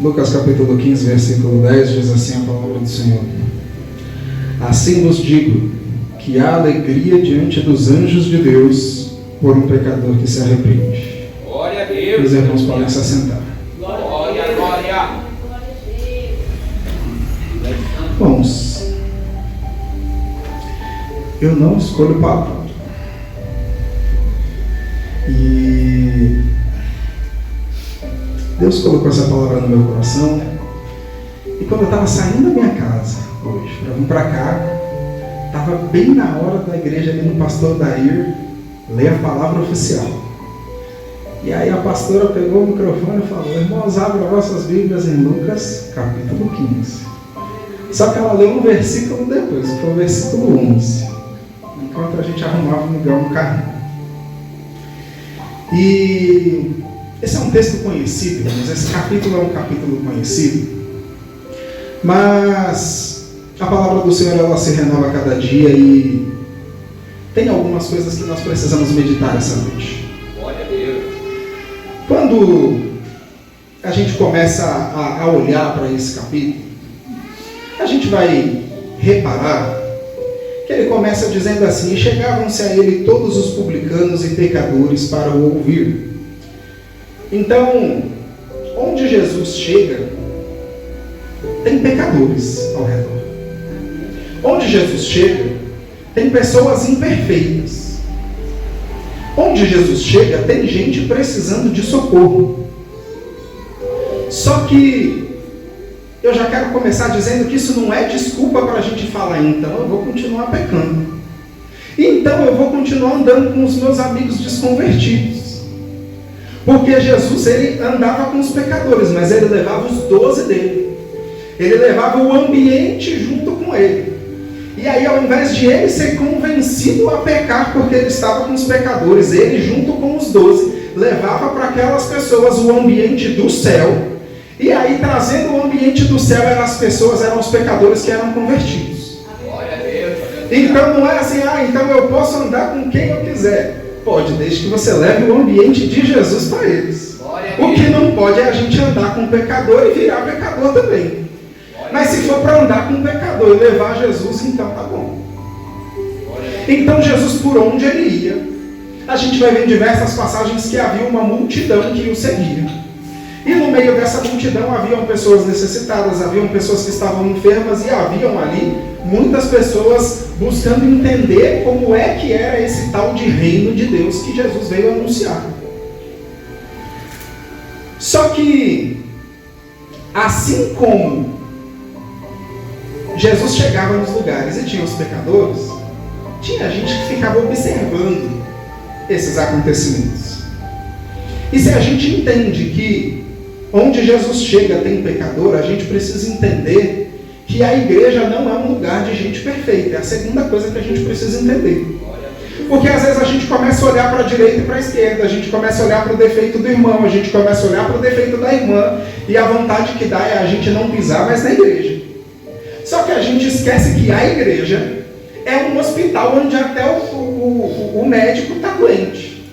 Lucas capítulo 15, versículo 10, diz assim a palavra do Senhor: assim vos digo, que há alegria diante dos anjos de Deus por um pecador que se arrepende. Glória a Deus. Os irmãos podem se assentar. Glória, glória. Irmãos, eu não escolho palavra. E Deus colocou essa palavra no meu coração. E quando eu estava saindo da minha casa hoje, para vir para cá, estava bem na hora da igreja ali no pastor Dair ler a palavra oficial. E aí a pastora pegou o microfone e falou: irmãos, abram vossas Bíblias em Lucas capítulo 15. Só que ela leu um versículo depois, que foi o versículo 11, enquanto a gente arrumava um lugar no carrinho. E esse é um texto conhecido, mas esse capítulo é um capítulo conhecido. Mas a palavra do Senhor, ela se renova a cada dia e tem algumas coisas que nós precisamos meditar essa noite. Glória a Deus. Quando a gente começa a olhar para esse capítulo, a gente vai reparar que ele começa dizendo assim: e chegavam-se a ele todos os publicanos e pecadores para o ouvir. Então, onde Jesus chega, tem pecadores ao redor. Onde Jesus chega, tem pessoas imperfeitas. Onde Jesus chega, tem gente precisando de socorro. Só que eu já quero começar dizendo que isso não é desculpa para a gente falar: então eu vou continuar pecando, então eu vou continuar andando com os meus amigos desconvertidos. Porque Jesus, ele andava com os pecadores, mas ele levava os 12 dele. Ele levava o ambiente junto com ele. E aí, ao invés de ele ser convencido a pecar porque ele estava com os pecadores, ele, junto com os 12, levava para aquelas pessoas o ambiente do céu. E aí, trazendo o ambiente do céu, eram os pecadores que eram convertidos. Glória a Deus. Então não é assim: então eu posso andar com quem eu quiser. Pode, desde que você leve o ambiente de Jesus para eles. O que não pode é a gente andar com o pecador e virar pecador também. Mas se for para andar com o pecador e levar Jesus, então tá bom. Então Jesus, por onde ele ia, a gente vai ver em diversas passagens que havia uma multidão que o seguia. E no meio dessa multidão haviam pessoas necessitadas, haviam pessoas que estavam enfermas e haviam ali muitas pessoas buscando entender como é que era esse tal de reino de Deus que Jesus veio anunciar. Só que, assim como Jesus chegava nos lugares e tinha os pecadores, tinha gente que ficava observando esses acontecimentos. E se a gente entende que onde Jesus chega tem pecador, a gente precisa entender que a igreja não é um lugar de gente perfeita. É a segunda coisa que a gente precisa entender. Porque às vezes a gente começa a olhar para a direita e para a esquerda, a gente começa a olhar para o defeito do irmão, a gente começa a olhar para o defeito da irmã, e a vontade que dá é a gente não pisar mais na igreja. Só que a gente esquece que a igreja é um hospital onde até o médico está doente.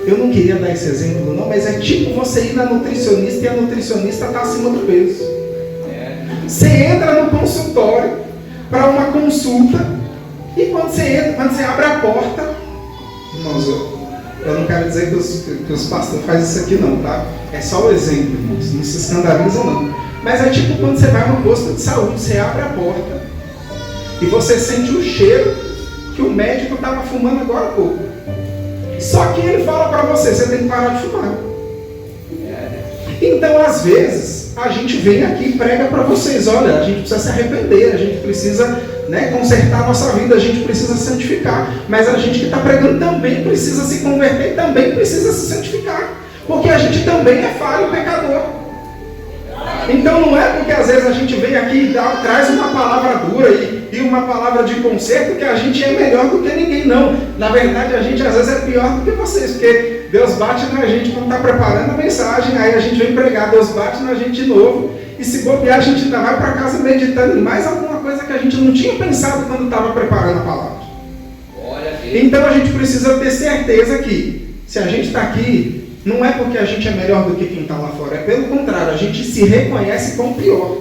Eu não queria dar esse exemplo não, mas é tipo você ir na nutricionista e a nutricionista está acima do peso. Você entra no consultório para uma consulta e quando você entra, quando você abre a porta, irmãos, eu não quero dizer que os pastores fazem isso aqui não, tá? É só o exemplo, irmãos, não se escandalizam não. Mas é tipo quando você vai no posto de saúde, você abre a porta e você sente o cheiro que o médico estava fumando agora há pouco. Só que ele fala para você tem que parar de fumar. Então, às vezes, a gente vem aqui e prega para vocês: olha, a gente precisa se arrepender, a gente precisa consertar a nossa vida, a gente precisa santificar. Mas a gente que está pregando também precisa se converter, também precisa se santificar. Porque a gente também é falho, pecador. Então não é porque às vezes a gente vem aqui e traz uma palavra dura e uma palavra de conserto que a gente é melhor do que ninguém, não. Na verdade, a gente às vezes é pior do que vocês, porque Deus bate na gente quando está preparando a mensagem, aí a gente vem pregar, Deus bate na gente de novo, e se bobear a gente ainda vai para casa meditando em mais alguma coisa que a gente não tinha pensado quando estava preparando a palavra. Então a gente precisa ter certeza que se a gente está aqui Não é porque a gente é melhor do que quem está lá fora, é pelo contrário, a gente se reconhece como pior.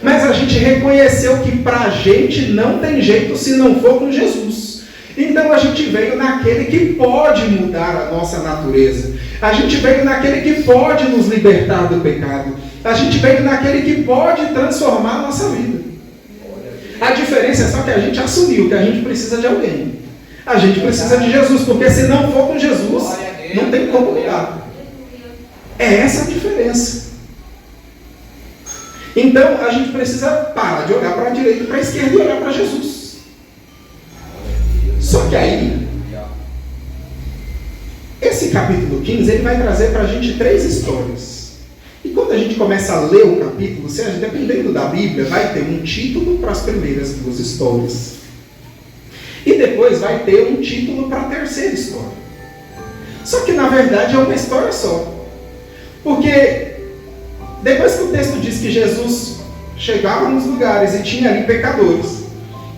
Mas a gente reconheceu que para a gente não tem jeito se não for com Jesus. Então a gente veio naquele que pode mudar a nossa natureza. A gente veio naquele que pode nos libertar do pecado. A gente veio naquele que pode transformar a nossa vida. A diferença é só que a gente assumiu que a gente precisa de alguém. A gente precisa de Jesus, porque se não for com Jesus, não tem como mudar. É essa a diferença. Então, a gente precisa parar de olhar para a direita e para a esquerda e olhar para Jesus. Só que aí, esse capítulo 15, ele vai trazer para a gente 3 histórias. E quando a gente começa a ler o capítulo, dependendo da Bíblia, vai ter um título para as primeiras 2 histórias. E depois vai ter um título para a terceira história. Só que, na verdade, é uma história só. Porque depois que o texto diz que Jesus chegava nos lugares e tinha ali pecadores,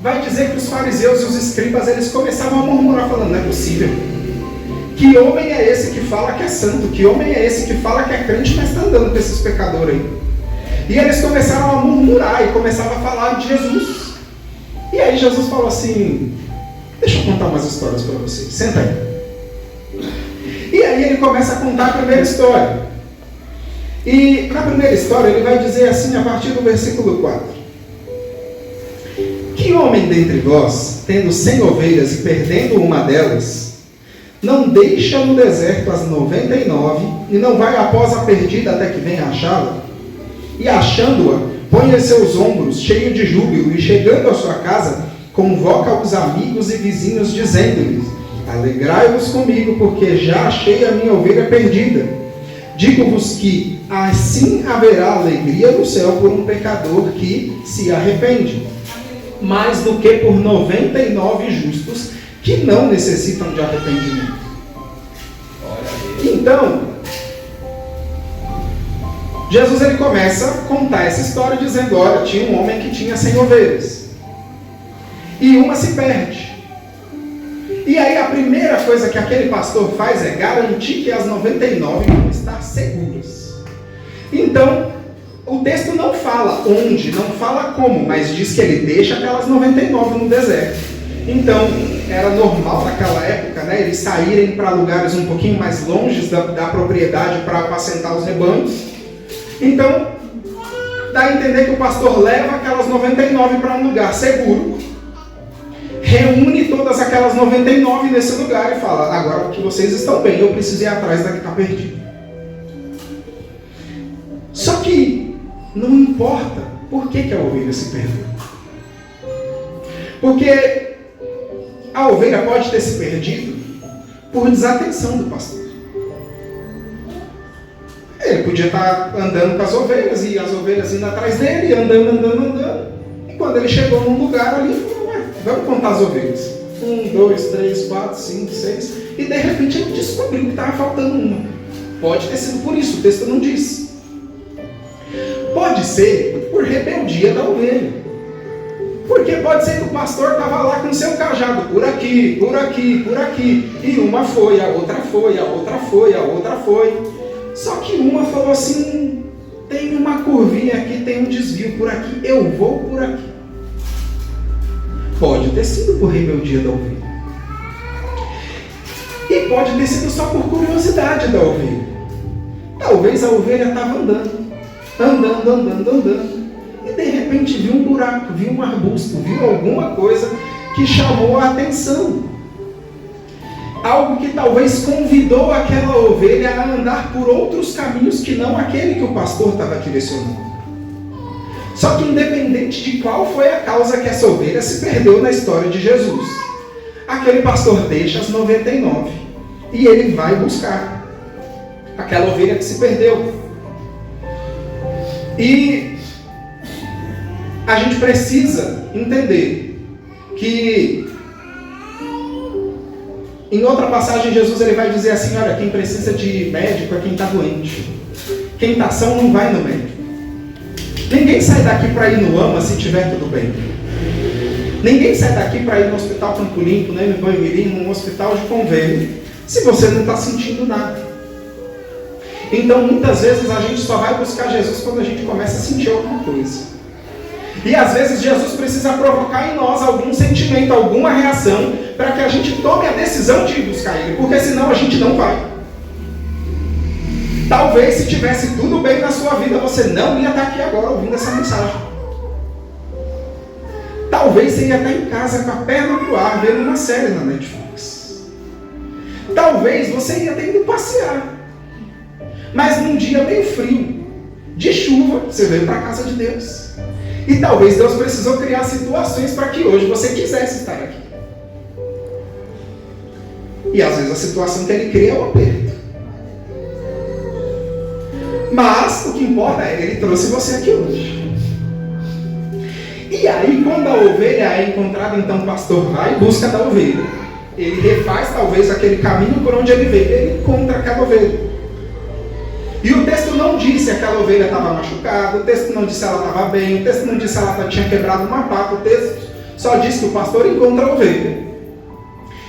vai dizer que os fariseus e os escribas, eles começavam a murmurar, falando, não é possível. Que homem é esse que fala que é santo? Que homem é esse que fala que é crente, mas está andando com esses pecadores aí? E eles começaram a murmurar e começavam a falar de Jesus. E aí Jesus falou assim, deixa eu contar umas histórias para vocês, senta aí. E aí ele começa a contar a primeira história. E na primeira história ele vai dizer assim, a partir do versículo 4. Que homem dentre vós, tendo 100 ovelhas e perdendo uma delas, não deixa no deserto as 99 e não vai após a perdida até que venha achá-la? E achando-a, põe em seus ombros, cheio de júbilo, e chegando à sua casa, convoca os amigos e vizinhos, dizendo-lhes, alegrai-vos comigo, porque já achei a minha ovelha perdida. Digo-vos que assim haverá alegria no céu por um pecador que se arrepende, mais do que por 99 justos que não necessitam de arrependimento. Então, Jesus ele começa a contar essa história dizendo, olha, tinha um homem que tinha 100 ovelhas e uma se perde. E aí a primeira coisa que aquele pastor faz é garantir que as 99 vão estar seguras. Então, o texto não fala onde, não fala como, mas diz que ele deixa aquelas 99 no deserto. Então, era normal naquela época, né, eles saírem para lugares um pouquinho mais longe da propriedade para apacentar os rebanhos. Então, dá a entender que o pastor leva aquelas 99 para um lugar seguro, reúne todas aquelas 99 nesse lugar e fala, agora que vocês estão bem, eu preciso ir atrás da que está perdida. Só que não importa por que a ovelha se perdeu. Porque a ovelha pode ter se perdido por desatenção do pastor. Ele podia estar andando com as ovelhas e as ovelhas indo atrás dele, andando. E quando ele chegou num lugar ali, ele falou, vamos contar as ovelhas. 1, 2, 3, 4, 5, 6. E de repente ele descobriu que estava faltando uma. Pode ter sido por isso, o texto não diz. Pode ser por rebeldia da ovelha. Porque pode ser que o pastor estava lá com seu cajado, por aqui, por aqui, por aqui. E uma foi, a outra foi, a outra foi, a outra foi. Só que uma falou assim, tem uma curvinha aqui, tem um desvio por aqui, eu vou por aqui. Pode ter sido por rebeldia da ovelha. E pode ter sido só por curiosidade da ovelha. Talvez a ovelha estava andando. E de repente viu um buraco, viu um arbusto, viu alguma coisa que chamou a atenção. Algo que talvez convidou aquela ovelha a andar por outros caminhos que não aquele que o pastor estava direcionando. Só que independente de qual foi a causa que essa ovelha se perdeu na história de Jesus, aquele pastor deixa as 99 e ele vai buscar aquela ovelha que se perdeu. E a gente precisa entender que em outra passagem Jesus ele vai dizer assim, olha, quem precisa de médico é quem está doente. Quem está são não vai no médico. Ninguém sai daqui para ir no AMA se tiver tudo bem. Ninguém sai daqui para ir no hospital Campo Limpo, nem no Banho-Mirim, num hospital de convênio, se você não está sentindo nada. Então, muitas vezes, a gente só vai buscar Jesus quando a gente começa a sentir alguma coisa. E, às vezes, Jesus precisa provocar em nós algum sentimento, alguma reação, para que a gente tome a decisão de ir buscar Ele, porque senão a gente não vai. Talvez, se tivesse tudo bem na sua vida, você não ia estar aqui agora ouvindo essa mensagem. Talvez você ia estar em casa com a perna pro ar, vendo uma série na Netflix. Talvez você ia ter ido passear. Mas num dia meio frio, de chuva, você veio para a casa de Deus. E talvez Deus precisou criar situações para que hoje você quisesse estar aqui. E às vezes a situação que Ele cria é um aperto. Mas o que importa é Ele trouxe você aqui hoje. E aí, quando a ovelha é encontrada, então o pastor vai em busca da ovelha. Ele refaz talvez aquele caminho por onde ele veio. Ele encontra aquela ovelha. E o texto não diz se aquela ovelha estava machucada, o texto não diz se ela estava bem, o texto não diz se ela tinha quebrado uma pata, o texto só diz que o pastor encontra a ovelha.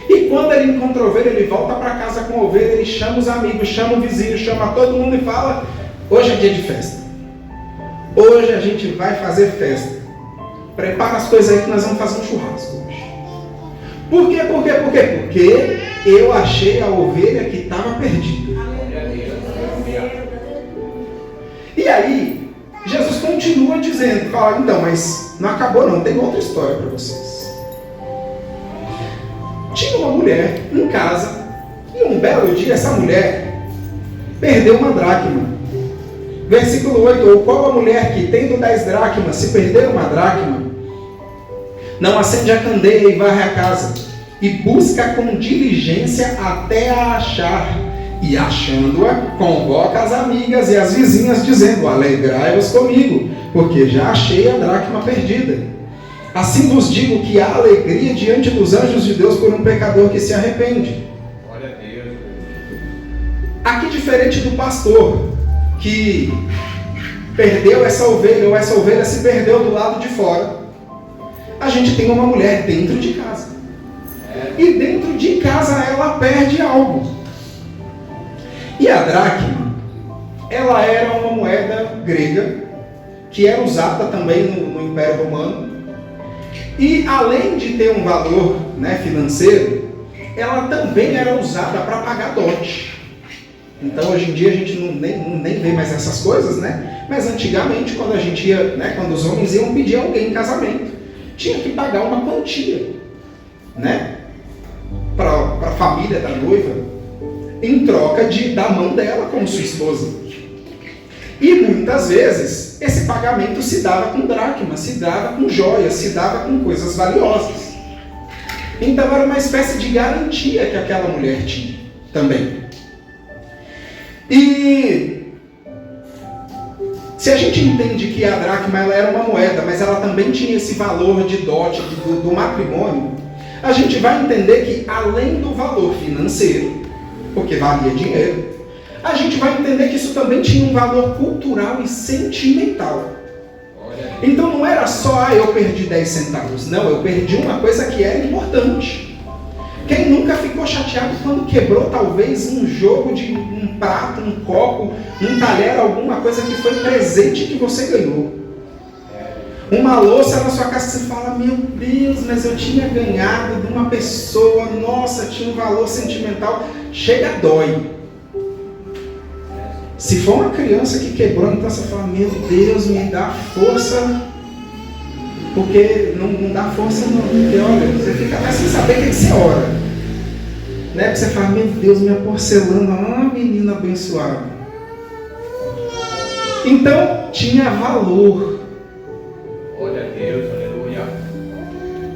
E quando ele encontra a ovelha, ele volta para casa com a ovelha, ele chama os amigos, chama o vizinho, chama todo mundo e fala: hoje é dia de festa. Hoje a gente vai fazer festa. Prepara as coisas aí que nós vamos fazer um churrasco hoje. Por quê? Porque eu achei a ovelha que estava perdida. E aí, Jesus continua dizendo, fala, então, mas não acabou não, tem outra história para vocês. Tinha uma mulher em casa, e um belo dia essa mulher perdeu uma dracma. Versículo 8, ou qual a mulher que tendo 10 dracmas, se perder uma dracma, não acende a candeia e varre a casa, e busca com diligência até a achar, e achando-a, convoca as amigas e as vizinhas, dizendo: alegrai-vos comigo, porque já achei a dracma perdida. Assim vos digo que há alegria diante dos anjos de Deus por um pecador que se arrepende. Glória a Deus. Aqui, diferente do pastor que perdeu essa ovelha, ou essa ovelha se perdeu do lado de fora, a gente tem uma mulher dentro de casa. E dentro de casa ela perde algo. E a dracma, ela era uma moeda grega, que era usada também no Império Romano. E além de ter um valor, financeiro, ela também era usada para pagar dote. Então hoje em dia a gente nem vê mais essas coisas, Mas antigamente, quando a gente ia, quando os homens iam pedir alguém em casamento, tinha que pagar uma quantia, para a família da noiva, em troca da mão dela como sua esposa. E muitas vezes esse pagamento se dava com dracmas, se dava com joias, se dava com coisas valiosas. Então era uma espécie de garantia que aquela mulher tinha também. E se a gente entende que a dracma ela era uma moeda, mas ela também tinha esse valor de dote do matrimônio, a gente vai entender que além do valor financeiro, porque valia dinheiro, a gente vai entender que isso também tinha um valor cultural e sentimental. Então não era só, eu perdi 10 centavos. Não, eu perdi uma coisa que era importante. Quem nunca ficou chateado quando quebrou talvez um jogo de um prato, um copo, um talher, alguma coisa que foi presente que você ganhou? Uma louça na sua casa, você fala, meu Deus, mas eu tinha ganhado de uma pessoa, nossa, tinha um valor sentimental. Chega, dói. Se for uma criança que quebrou, então você fala, meu Deus, me dá força, porque não dá força não, porque olha, você fica até sem saber o que você ora. Porque você fala, meu Deus, minha porcelana, menina abençoada. Então, tinha valor. Glória a Deus, aleluia.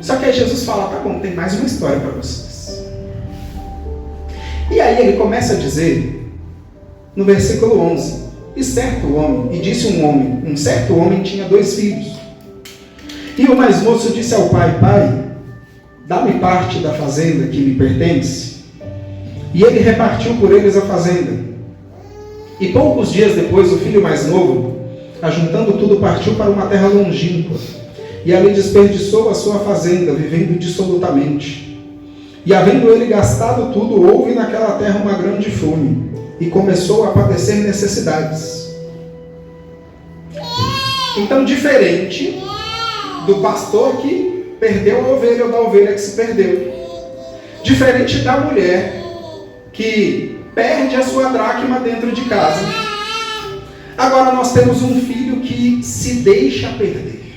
Só que aí Jesus fala, tá bom, tem mais uma história para vocês. E aí ele começa a dizer, no versículo 11, e disse um certo homem tinha 2 filhos. E o mais moço disse ao pai, pai, dá-me parte da fazenda que me pertence. E ele repartiu por eles a fazenda. E poucos dias depois, o filho mais novo, ajuntando tudo, partiu para uma terra longínqua, e ali desperdiçou a sua fazenda, vivendo dissolutamente. E havendo ele gastado tudo, houve naquela terra uma grande fome, e começou a padecer necessidades. Então, diferente do pastor que perdeu a ovelha ou da ovelha que se perdeu, diferente da mulher que perde a sua dracma dentro de casa, agora nós temos um filho que se deixa perder.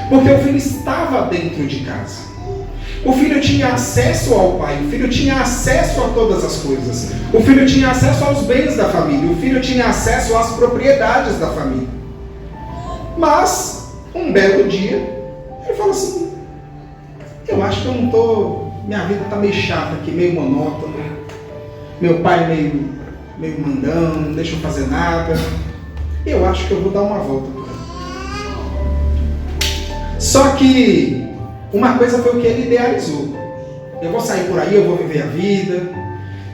Porque o filho estava dentro de casa. O filho tinha acesso ao pai, o filho tinha acesso a todas as coisas. O filho tinha acesso aos bens da família, o filho tinha acesso às propriedades da família. Mas, um belo dia, ele falou assim: eu acho que eu não estou... Minha vida está meio chata aqui, meio monótona. Meu pai meio mandão, não deixa eu fazer nada. Eu acho que eu vou dar uma volta por aí. Só que uma coisa foi o que ele idealizou. Eu vou sair por aí, eu vou viver a vida,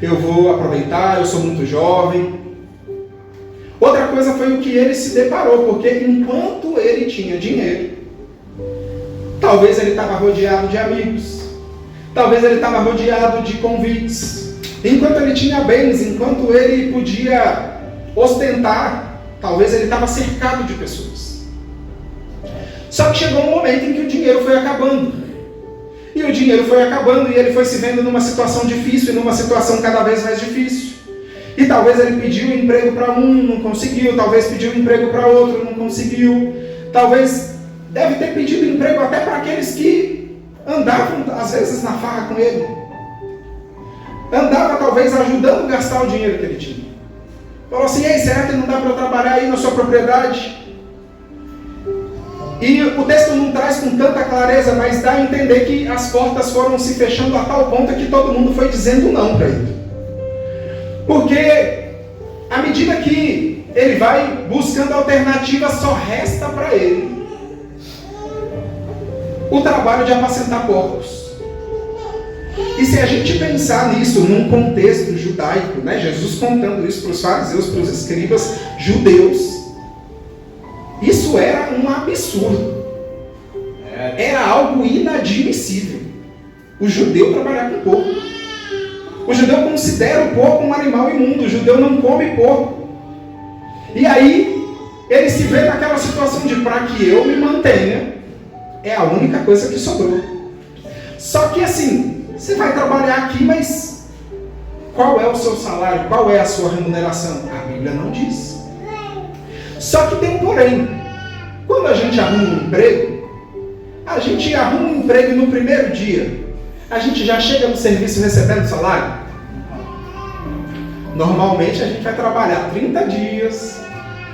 eu vou aproveitar, eu sou muito jovem. Outra coisa foi o que ele se deparou, porque enquanto ele tinha dinheiro, talvez ele estava rodeado de amigos, talvez ele estava rodeado de convites. Enquanto ele tinha bens, enquanto ele podia ostentar, talvez ele estava cercado de pessoas. Só que chegou um momento em que o dinheiro foi acabando. E o dinheiro foi acabando e ele foi se vendo numa situação difícil, e numa situação cada vez mais difícil. E talvez ele pediu emprego para um, não conseguiu. Talvez pediu emprego para outro, não conseguiu. Talvez deve ter pedido emprego até para aqueles que andavam, às vezes, na farra com ele. Andava, talvez, ajudando a gastar o dinheiro que ele tinha. Falou assim: ei, será que não dá para eu trabalhar aí na sua propriedade? E o texto não traz com tanta clareza, mas dá a entender que as portas foram se fechando a tal ponto que todo mundo foi dizendo não para ele. Porque, à medida que ele vai buscando alternativas, só resta para ele o trabalho de apacentar porcos. E se a gente pensar nisso num contexto judaico, né, Jesus contando isso para os fariseus, para os escribas judeus, isso era um absurdo. Era algo inadmissível. O judeu trabalhar com porco. O judeu considera o porco um animal imundo. O judeu não come porco. E aí, ele se vê naquela situação de: para que eu me mantenha, é a única coisa que sobrou. Só que assim, você vai trabalhar aqui, mas qual é o seu salário? Qual é a sua remuneração? A Bíblia não diz. Só que tem um porém. Quando a gente arruma um emprego, a gente arruma um emprego no primeiro dia. A gente já chega no serviço recebendo salário? Normalmente a gente vai trabalhar 30 dias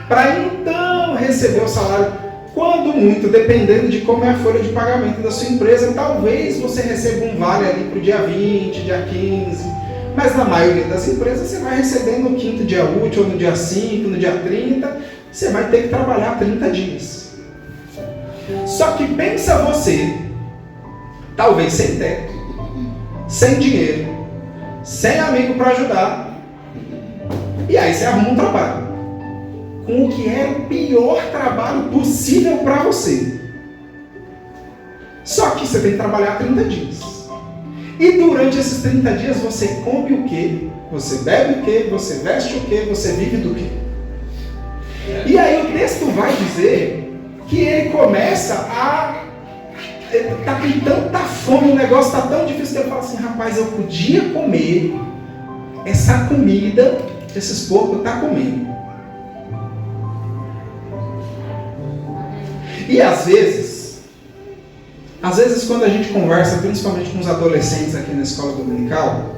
para então receber o salário. Quando muito, dependendo de como é a folha de pagamento da sua empresa, talvez você receba um vale ali para o dia 20, dia 15. Mas na maioria das empresas você vai receber no quinto dia útil, ou no dia 5, no dia 30. Você vai ter que trabalhar 30 dias. Só que pensa você, talvez sem teto, sem dinheiro, sem amigo para ajudar, e aí você arruma um trabalho com o que era o pior trabalho possível para você. Só que você tem que trabalhar 30 dias. E durante esses 30 dias você come o quê? Você bebe o quê? Você veste o quê? Você vive do quê? E aí o texto vai dizer que ele começa a... Tá com tanta fome, o negócio tá tão difícil que ele fala assim: rapaz, eu podia comer essa comida que esses porcos estão comendo. E às vezes quando a gente conversa, principalmente com os adolescentes aqui na escola dominical,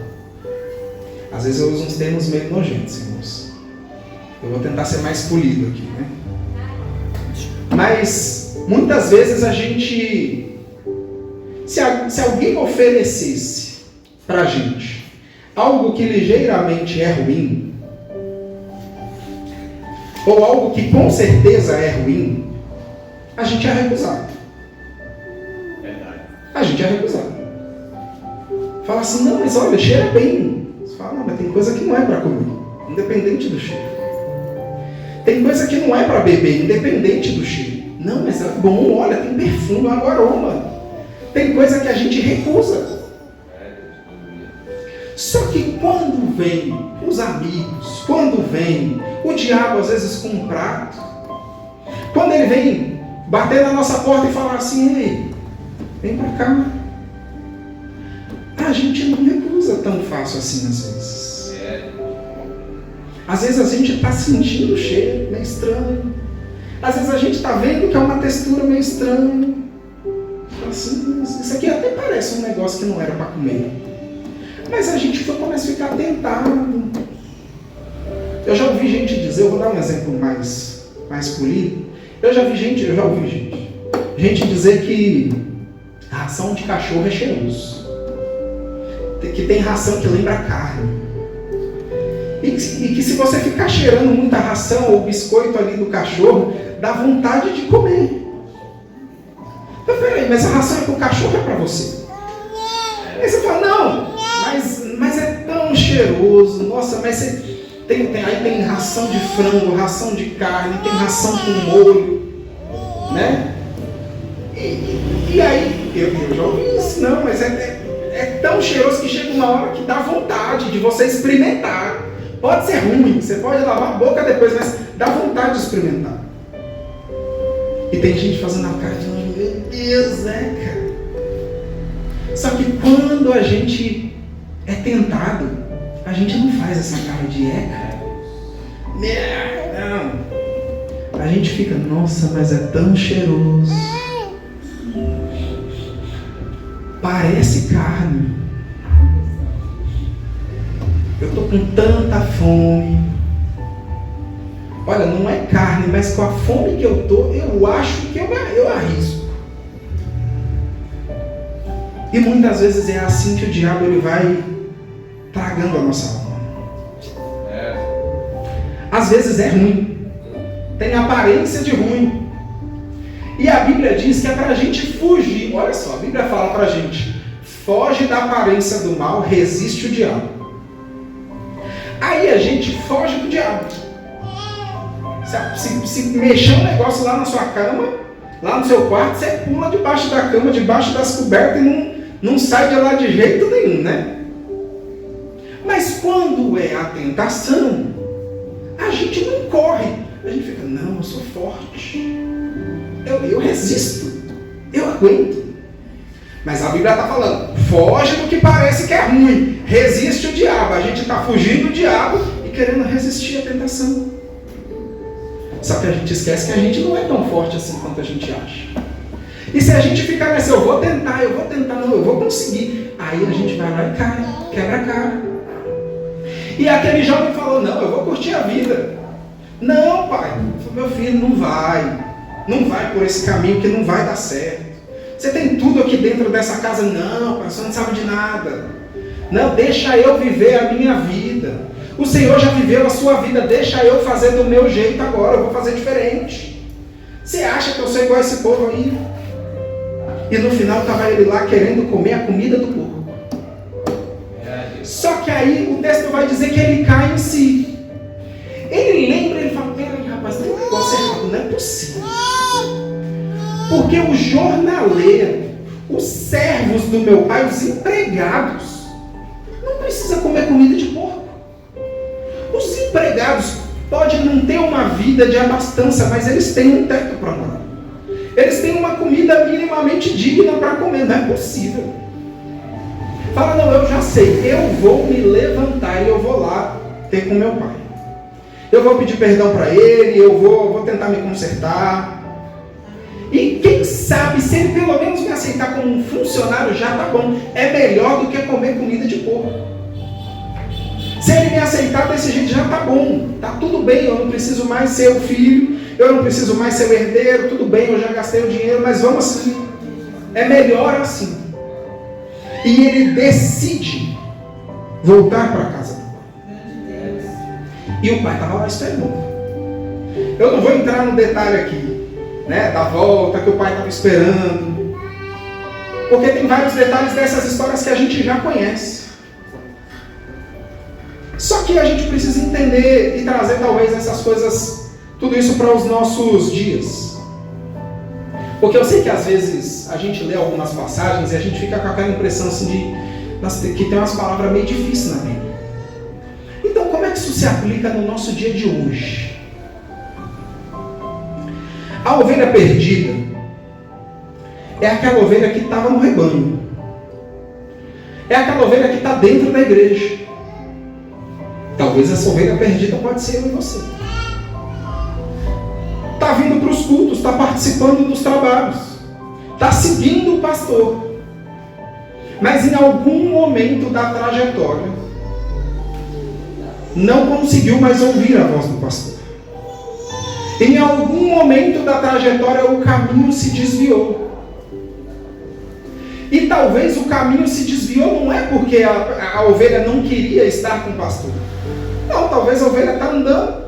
às vezes eu uso uns termos meio nojentos, irmãos. Eu vou tentar ser mais polido aqui, né? Mas muitas vezes a gente, se alguém oferecesse pra gente algo que ligeiramente é ruim, ou algo que com certeza é ruim, a gente ia recusar. Verdade. A gente ia recusar. Fala assim: não, mas olha, cheira bem. Você fala: não, mas tem coisa que não é para comer, independente do cheiro. Tem coisa que não é para beber, independente do cheiro. Não, mas é bom, olha, tem perfume, um aroma. Tem coisa que a gente recusa. Só que quando vem os amigos, quando vem o diabo às vezes com um prato, quando ele vem bater na nossa porta e falar assim, ei, vem pra cá, a gente não recusa tão fácil assim às vezes. Às vezes a gente está sentindo o cheiro meio estranho, às vezes a gente está vendo que é uma textura meio estranha, assim, isso aqui até parece um negócio que não era para comer. Mas a gente começa a ficar tentado. Eu já ouvi gente dizer, eu vou dar um exemplo mais polido. Eu já ouvi gente dizer que a ração de cachorro é cheiroso. Que tem ração que lembra carne. E que se você ficar cheirando muita ração ou biscoito ali do cachorro, dá vontade de comer. Então, peraí, mas a ração é para o cachorro ou é para você? Aí você fala, não, mas é tão cheiroso, nossa, mas você aí tem ração de frango, ração de carne, tem ração com molho, né? E aí, eu já ouvi isso, não, mas é tão cheiroso que chega uma hora que dá vontade de você experimentar. Pode ser ruim, você pode lavar a boca depois, mas dá vontade de experimentar. E tem gente fazendo a cara de meu Deus, cara. Só que quando a gente é tentado, a gente não faz essa cara de cara. Não. A gente fica, nossa, mas é tão cheiroso. Parece carne. Eu tô com tanta fome. Olha, não é carne, mas com a fome que eu tô, eu acho que eu arrisco. E muitas vezes é assim que o diabo ele vai tragando a nossa alma. Às vezes é ruim. Tem aparência de ruim. E a Bíblia diz que é para a gente fugir. Olha só, a Bíblia fala para a gente: foge da aparência do mal, resiste o diabo. Aí a gente foge do diabo. Se mexer um negócio lá na sua cama, lá no seu quarto, você pula debaixo da cama, debaixo das cobertas e não sai de lá de jeito nenhum, né? Mas quando é a tentação, a gente não corre. A gente fica, não, eu sou forte. Eu resisto. Eu aguento. Mas a Bíblia está falando, foge do que parece que é ruim. Resiste o diabo. A gente está fugindo do diabo e querendo resistir à tentação. Só que a gente esquece que a gente não é tão forte assim quanto a gente acha. E se a gente ficar nessa, eu vou tentar, não, eu vou conseguir. Aí a gente vai lá e cai, quebra a cara. E aquele jovem falou, não, eu vou curtir a vida. Não, pai, meu filho, não vai por esse caminho que não vai dar certo. Você tem tudo aqui dentro dessa casa. Não, pai, você não sabe de nada. Não, deixa eu viver a minha vida. O Senhor já viveu a sua vida, deixa eu fazer do meu jeito agora, eu vou fazer diferente. Você acha que eu sou igual a esse povo aí? E no final estava ele lá querendo comer a comida do porco. Só que aí o texto vai dizer que ele cai em si. Ele lembra, ele fala, peraí rapaz, tem um negócio errado, não é possível. Porque o jornaleiro, os servos do meu pai, os empregados, não precisam comer comida de porco. Os empregados podem não ter uma vida de abastança, mas eles têm um teto para morar. Eles têm uma comida minimamente digna para comer. Não é possível. Fala, não, eu já sei. Eu vou me levantar e eu vou lá ter com meu pai. Eu vou pedir perdão para ele, eu vou tentar me consertar. E quem sabe, se ele pelo menos me aceitar como um funcionário, já tá bom. É melhor do que comer comida de porco. Se ele me aceitar desse jeito, já tá bom. Tá tudo bem, eu não preciso mais ser o filho, eu não preciso mais ser o herdeiro, tudo bem, eu já gastei o dinheiro, mas vamos assim. É melhor assim. E ele decide voltar para a casa do pai. E o pai estava lá esperando. Eu não vou entrar no detalhe aqui, né, da volta que o pai estava esperando. Porque tem vários detalhes dessas histórias que a gente já conhece. Só que a gente precisa entender e trazer talvez essas coisas, tudo isso para os nossos dias. Porque eu sei que às vezes a gente lê algumas passagens e a gente fica com aquela impressão assim de, que tem umas palavras meio difíceis na Bíblia. Então, como é que isso se aplica no nosso dia de hoje? A ovelha perdida é aquela ovelha que estava no rebanho. É aquela ovelha que está dentro da igreja. Talvez essa ovelha perdida pode ser eu e você. Está vindo para os cultos, está participando dos trabalhos, está seguindo o pastor. Mas em algum momento da trajetória, não conseguiu mais ouvir a voz do pastor. Em algum momento da trajetória, o caminho se desviou. E talvez o caminho se desviou não é porque a ovelha não queria estar com o pastor. Não, talvez a ovelha está andando.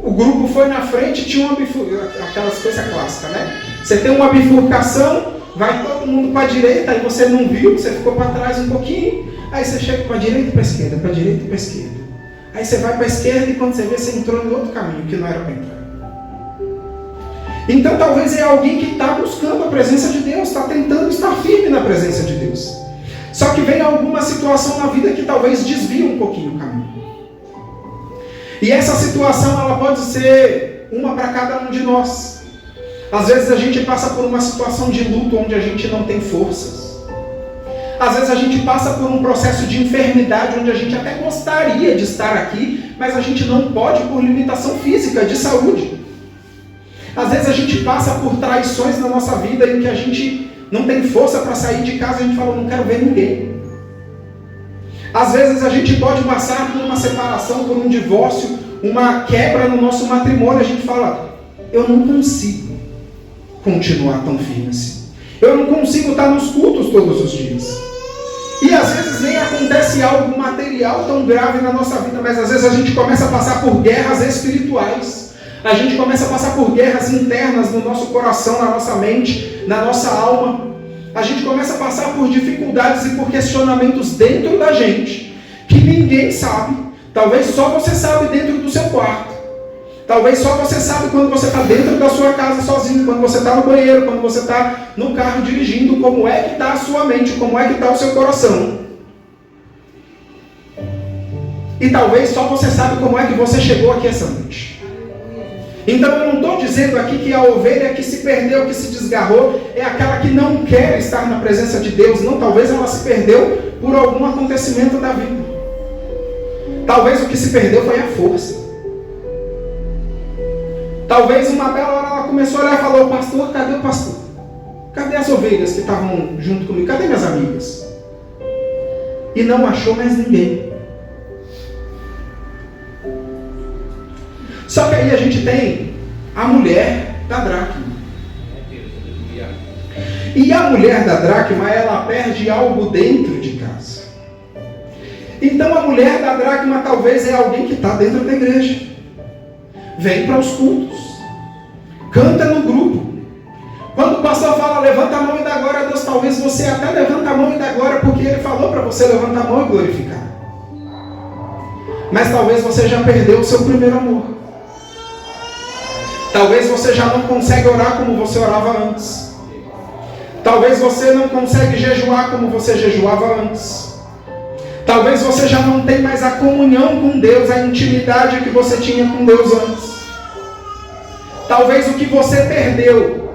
O grupo foi na frente, tinha uma aquelas coisas clássicas, né? Você tem uma bifurcação, vai todo mundo para a direita, aí você não viu, você ficou para trás um pouquinho, aí você chega para a direita e para a esquerda, para a direita e para a esquerda. Aí você vai para a esquerda e quando você vê, você entrou em outro caminho que não era para entrar. Então talvez é alguém que está buscando a presença de Deus, está tentando estar firme na presença de Deus. Só que vem alguma situação na vida que talvez desvie um pouquinho o caminho. E essa situação ela pode ser uma para cada um de nós. Às vezes a gente passa por uma situação de luto onde a gente não tem forças. Às vezes a gente passa por um processo de enfermidade onde a gente até gostaria de estar aqui, mas a gente não pode por limitação física, de saúde. Às vezes a gente passa por traições na nossa vida em que a gente não tem força para sair de casa e a gente fala, não quero ver ninguém. Às vezes a gente pode passar por uma separação, por um divórcio, uma quebra no nosso matrimônio. A gente fala, eu não consigo continuar tão firme assim. Eu não consigo estar nos cultos todos os dias. E às vezes nem acontece algo material tão grave na nossa vida, mas às vezes a gente começa a passar por guerras espirituais. A gente começa a passar por guerras internas no nosso coração, na nossa mente, na nossa alma. A gente começa a passar por dificuldades e por questionamentos dentro da gente, que ninguém sabe. Talvez só você sabe dentro do seu quarto. Talvez só você sabe quando você está dentro da sua casa sozinho, quando você está no banheiro, quando você está no carro dirigindo, como é que está a sua mente, como é que está o seu coração. E talvez só você sabe como é que você chegou aqui essa noite. Então eu não estou dizendo aqui que a ovelha que se perdeu, que se desgarrou, é aquela que não quer estar na presença de Deus. Não, talvez ela se perdeu por algum acontecimento da vida. Talvez o que se perdeu foi a força. Talvez uma bela hora ela começou a olhar e falou, pastor, cadê o pastor? Cadê as ovelhas que estavam junto comigo? Cadê minhas amigas? E não achou mais ninguém. Só que aí a gente tem a mulher da dracma. E a mulher da dracma, ela perde algo dentro de casa. Então a mulher da dracma talvez é alguém que está dentro da igreja. Vem para os cultos. Canta no grupo. Quando o pastor fala, levanta a mão e dá glória a Deus, talvez você até levanta a mão e dá glória porque ele falou para você levantar a mão e glorificar. Mas talvez você já perdeu o seu primeiro amor. Talvez você já não consegue orar como você orava antes. Talvez você não consegue jejuar como você jejuava antes. Talvez você já não tem mais a comunhão com Deus, a intimidade que você tinha com Deus antes. Talvez o que você perdeu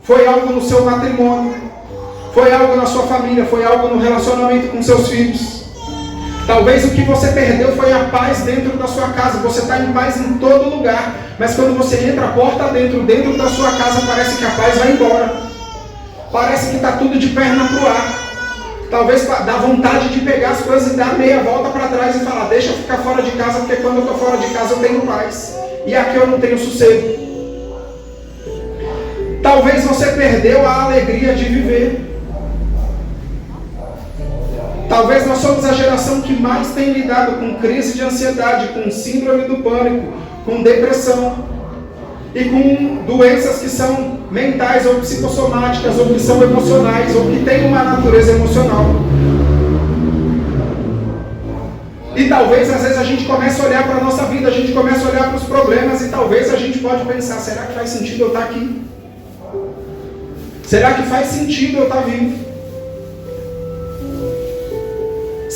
foi algo no seu matrimônio, foi algo na sua família, foi algo no relacionamento com seus filhos. Talvez o que você perdeu foi a paz dentro da sua casa. Você está em paz em todo lugar, mas quando você entra a porta dentro da sua casa, parece que a paz vai embora. Parece que está tudo de perna para o ar. Talvez dá vontade de pegar as coisas e dar meia volta para trás e falar, deixa eu ficar fora de casa, porque quando eu estou fora de casa eu tenho paz. E aqui eu não tenho sossego. Talvez você perdeu a alegria de viver. Talvez nós somos a geração que mais tem lidado com crise de ansiedade, com síndrome do pânico, com depressão e com doenças que são mentais ou psicossomáticas, ou que são emocionais, ou que têm uma natureza emocional. E talvez às vezes a gente comece a olhar para a nossa vida, a gente começa a olhar para os problemas e talvez a gente pode pensar, será que faz sentido eu estar aqui? Será que faz sentido eu estar vivo?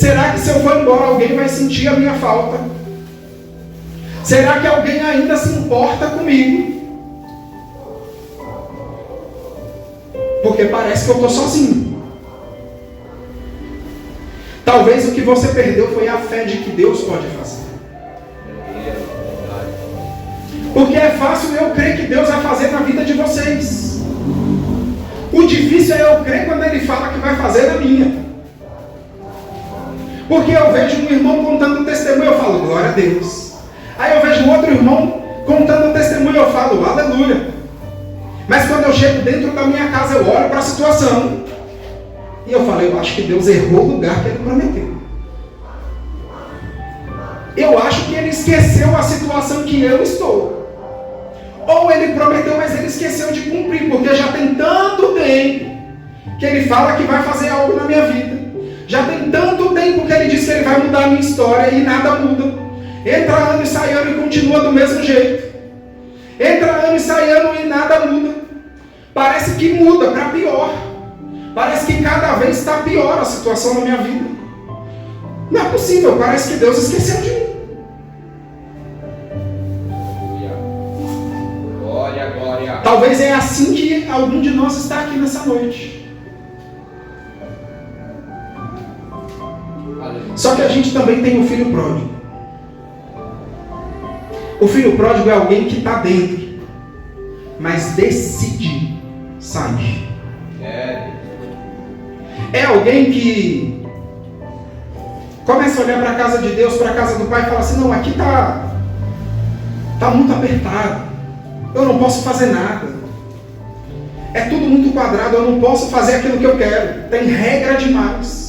Será que se eu for embora alguém vai sentir a minha falta? Será que alguém ainda se importa comigo? Porque parece que eu estou sozinho. Talvez o que você perdeu foi a fé de que Deus pode fazer. Porque é fácil eu crer que Deus vai fazer na vida de vocês. O difícil é eu crer quando Ele fala que vai fazer na minha. Porque eu vejo um irmão contando um testemunho, eu falo, glória a Deus. Aí eu vejo outro irmão contando um testemunho, eu falo, aleluia. Mas quando eu chego dentro da minha casa, eu olho para a situação e eu falo, eu acho que Deus errou o lugar que Ele prometeu. Eu acho que Ele esqueceu a situação que eu estou. Ou Ele prometeu, mas Ele esqueceu de cumprir, porque já tem tanto tempo que Ele fala que vai fazer algo na minha vida. Já tem tanto tempo que Ele diz que Ele vai mudar a minha história e nada muda. Entra ano e sai ano e continua do mesmo jeito. Entra ano e sai ano e nada muda. Parece que muda para pior. Parece que cada vez está pior a situação na minha vida. Não é possível, parece que Deus esqueceu de mim. Glória, glória. Talvez é assim que algum de nós está aqui nessa noite. Só que a gente também tem o filho pródigo. O filho pródigo é alguém que está dentro, mas decide sair. É alguém que começa a olhar para a casa de Deus, para a casa do Pai e fala assim, não, aqui está muito apertado. Eu não posso fazer nada. É tudo muito quadrado, eu não posso fazer aquilo que eu quero. Tem regra demais.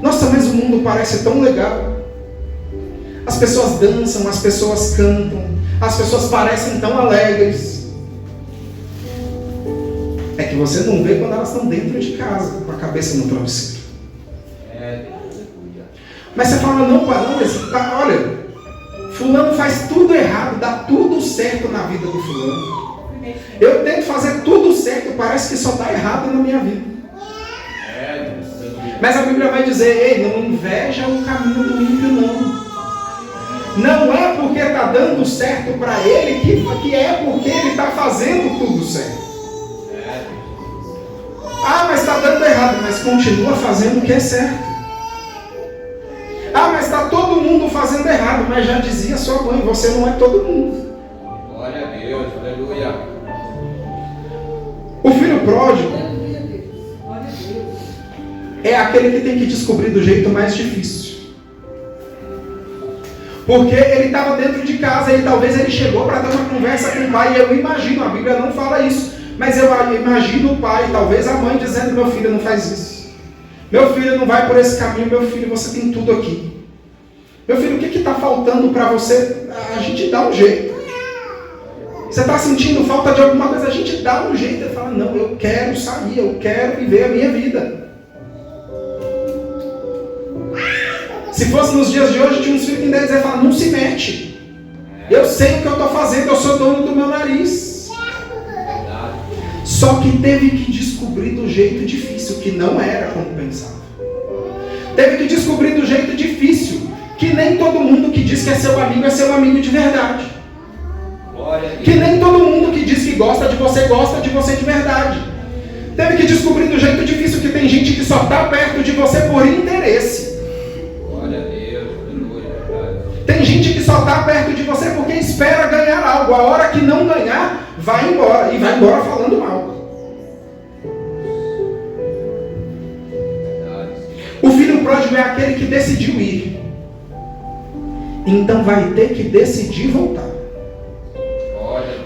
Nossa, mas o mundo parece tão legal. As pessoas dançam, as pessoas cantam, as pessoas parecem tão alegres. É que você não vê quando elas estão dentro de casa, com a cabeça no travesseiro. Mas você fala, não, pai, não, mas olha, fulano faz tudo errado, dá tudo certo na vida do fulano. Eu tento fazer tudo certo, parece que só dá errado na minha vida. Mas a Bíblia vai dizer, ei, não inveja o caminho do ímpio, não. Não é porque está dando certo para ele que é porque ele está fazendo tudo certo. Ah, mas está dando errado, mas continua fazendo o que é certo. Ah, mas está todo mundo fazendo errado, mas já dizia sua mãe, você não é todo mundo. Glória a Deus, aleluia. O filho pródigo é aquele que tem que descobrir do jeito mais difícil. Porque ele estava dentro de casa e talvez ele chegou para dar uma conversa com o pai. E eu imagino, a Bíblia não fala isso, mas eu imagino o pai, talvez a mãe dizendo, meu filho, não faz isso. Meu filho, não vai por esse caminho. Meu filho, você tem tudo aqui. Meu filho, o que está faltando para você? A gente dá um jeito. Você está sentindo falta de alguma coisa? A gente dá um jeito. Ele fala, não, eu quero sair, eu quero viver a minha vida. Se fosse nos dias de hoje, tinha uns filhos que ainda dizer, fala, não se mete. Eu sei o que eu estou fazendo, eu sou dono do meu nariz. Só que teve que descobrir do jeito difícil, que não era como pensava. Teve que descobrir do jeito difícil, que nem todo mundo que diz que é seu amigo de verdade. Que nem todo mundo que diz que gosta de você de verdade. Teve que descobrir do jeito difícil que tem gente que só está perto de você por interesse. Tem gente que só está perto de você porque espera ganhar algo. A hora que não ganhar, vai embora. E vai embora falando mal. O filho pródigo é aquele que decidiu ir. Então vai ter que decidir voltar.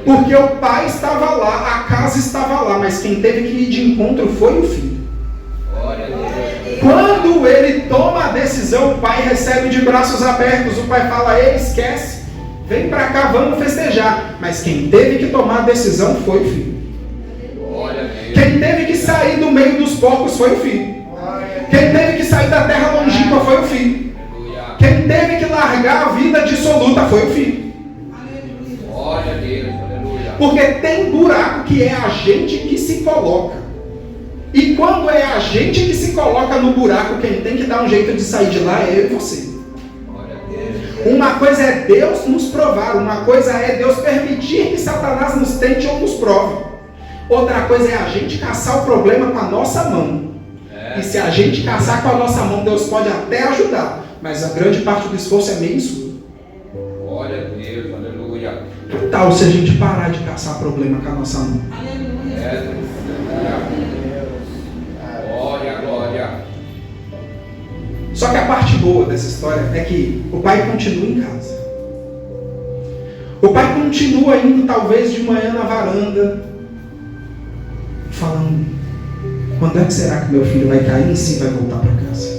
Porque o pai estava lá, a casa estava lá, mas quem teve que ir de encontro foi o filho. Quando ele toma a decisão, o pai recebe de braços abertos. O pai fala, ei, esquece, vem pra cá, vamos festejar. Mas quem teve que tomar a decisão foi o filho. Quem teve que sair do meio dos porcos foi o filho. Quem teve que sair da terra longínqua foi o filho. Quem teve que largar a vida dissoluta foi o filho. Porque tem buraco que é a gente que se coloca. E quando é a gente que se coloca no buraco, quem tem que dar um jeito de sair de lá é eu e você. Uma coisa é Deus nos provar, uma coisa é Deus permitir que Satanás nos tente ou nos prove. Outra coisa é a gente caçar o problema com a nossa mão. E se a gente caçar com a nossa mão, Deus pode até ajudar, mas a grande parte do esforço é meio sua. Glória a Deus, aleluia. Que tal se a gente parar de caçar problema com a nossa mão? Glória, glória. Só que a parte boa dessa história é que o pai continua em casa. O pai continua indo talvez de manhã na varanda, falando: quando é que será que meu filho vai cair em si e vai voltar para casa?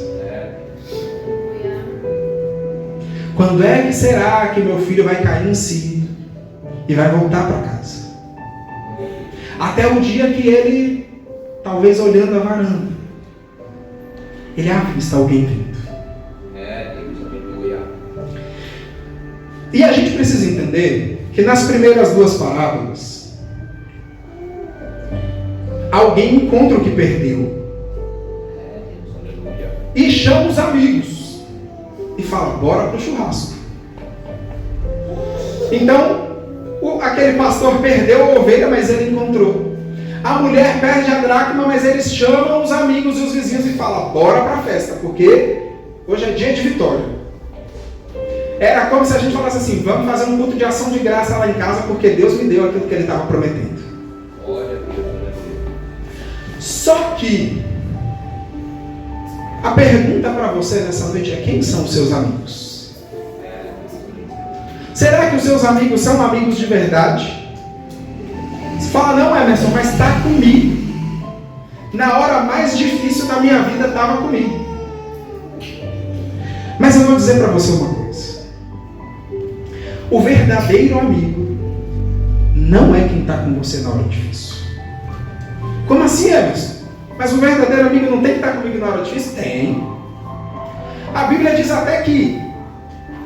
Quando é que será que meu filho vai cair em si e vai voltar para casa? Até o dia que ele, talvez olhando a varanda, ele avista alguém vindo. E a gente precisa entender que nas primeiras duas parábolas, alguém encontra o que perdeu e chama os amigos e fala: bora pro churrasco. Então, aquele pastor perdeu a ovelha, mas ele encontrou. A mulher perde a dracma, mas eles chamam os amigos e os vizinhos e falam: bora para a festa, porque hoje é dia de vitória. Era como se a gente falasse assim: vamos fazer um culto de ação de graça lá em casa, porque Deus me deu aquilo que Ele estava prometendo. Só que a pergunta para você nessa noite é: quem são os seus amigos? Será que os seus amigos são amigos de verdade? Você fala: não, Emerson, mas está comigo. Na hora mais difícil da minha vida estava comigo. Mas eu vou dizer para você uma coisa: o verdadeiro amigo não é quem está com você na hora difícil. Como assim, Emerson? Mas o verdadeiro amigo não tem que estar comigo na hora difícil? Tem. A Bíblia diz até que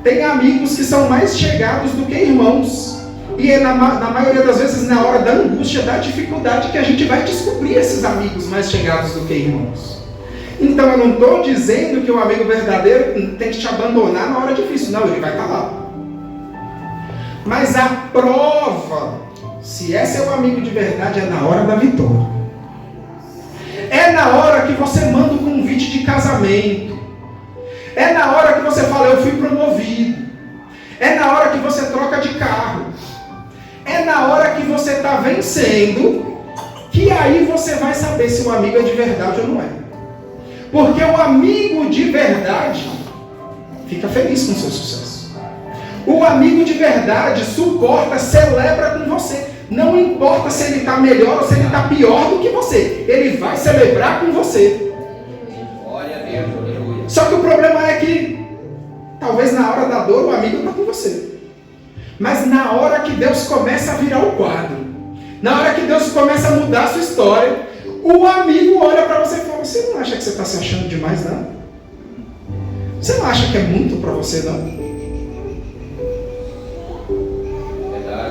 tem amigos que são mais chegados do que irmãos. E é na maioria das vezes, na hora da angústia, da dificuldade, que a gente vai descobrir esses amigos mais chegados do que irmãos. Então eu não estou dizendo que o amigo verdadeiro tem que te abandonar na hora difícil. Não, ele vai estar lá. Mas a prova, se é seu amigo de verdade, é na hora da vitória. É na hora que você manda o convite de casamento. É na hora que você fala: eu fui promovido. É na hora que você troca de carro. É na hora que você está vencendo, que aí você vai saber se o amigo é de verdade ou não é. Porque o amigo de verdade fica feliz com o seu sucesso. O amigo de verdade suporta, celebra com você. Não importa se ele está melhor ou se ele está pior do que você. Ele vai celebrar com você. Glória a Deus, aleluia. Só que o problema é que talvez na hora da dor o amigo está com você. Mas na hora que Deus começa a virar o quadro, na hora que Deus começa a mudar a sua história, o amigo olha para você e fala: você não acha que você está se achando demais, não? Você não acha que é muito para você, não?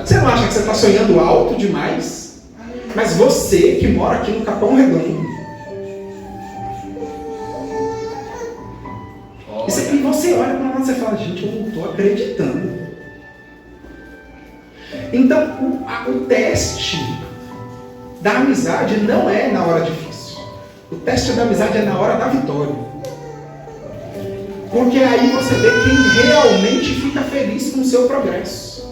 Você não acha que você está sonhando alto demais? Mas você que mora aqui no Capão Redondo, e você olha para lá e você fala: gente, eu não estou acreditando. Então o teste da amizade não é na hora difícil. O teste da amizade é na hora da vitória. Porque aí você vê quem realmente fica feliz com o seu progresso.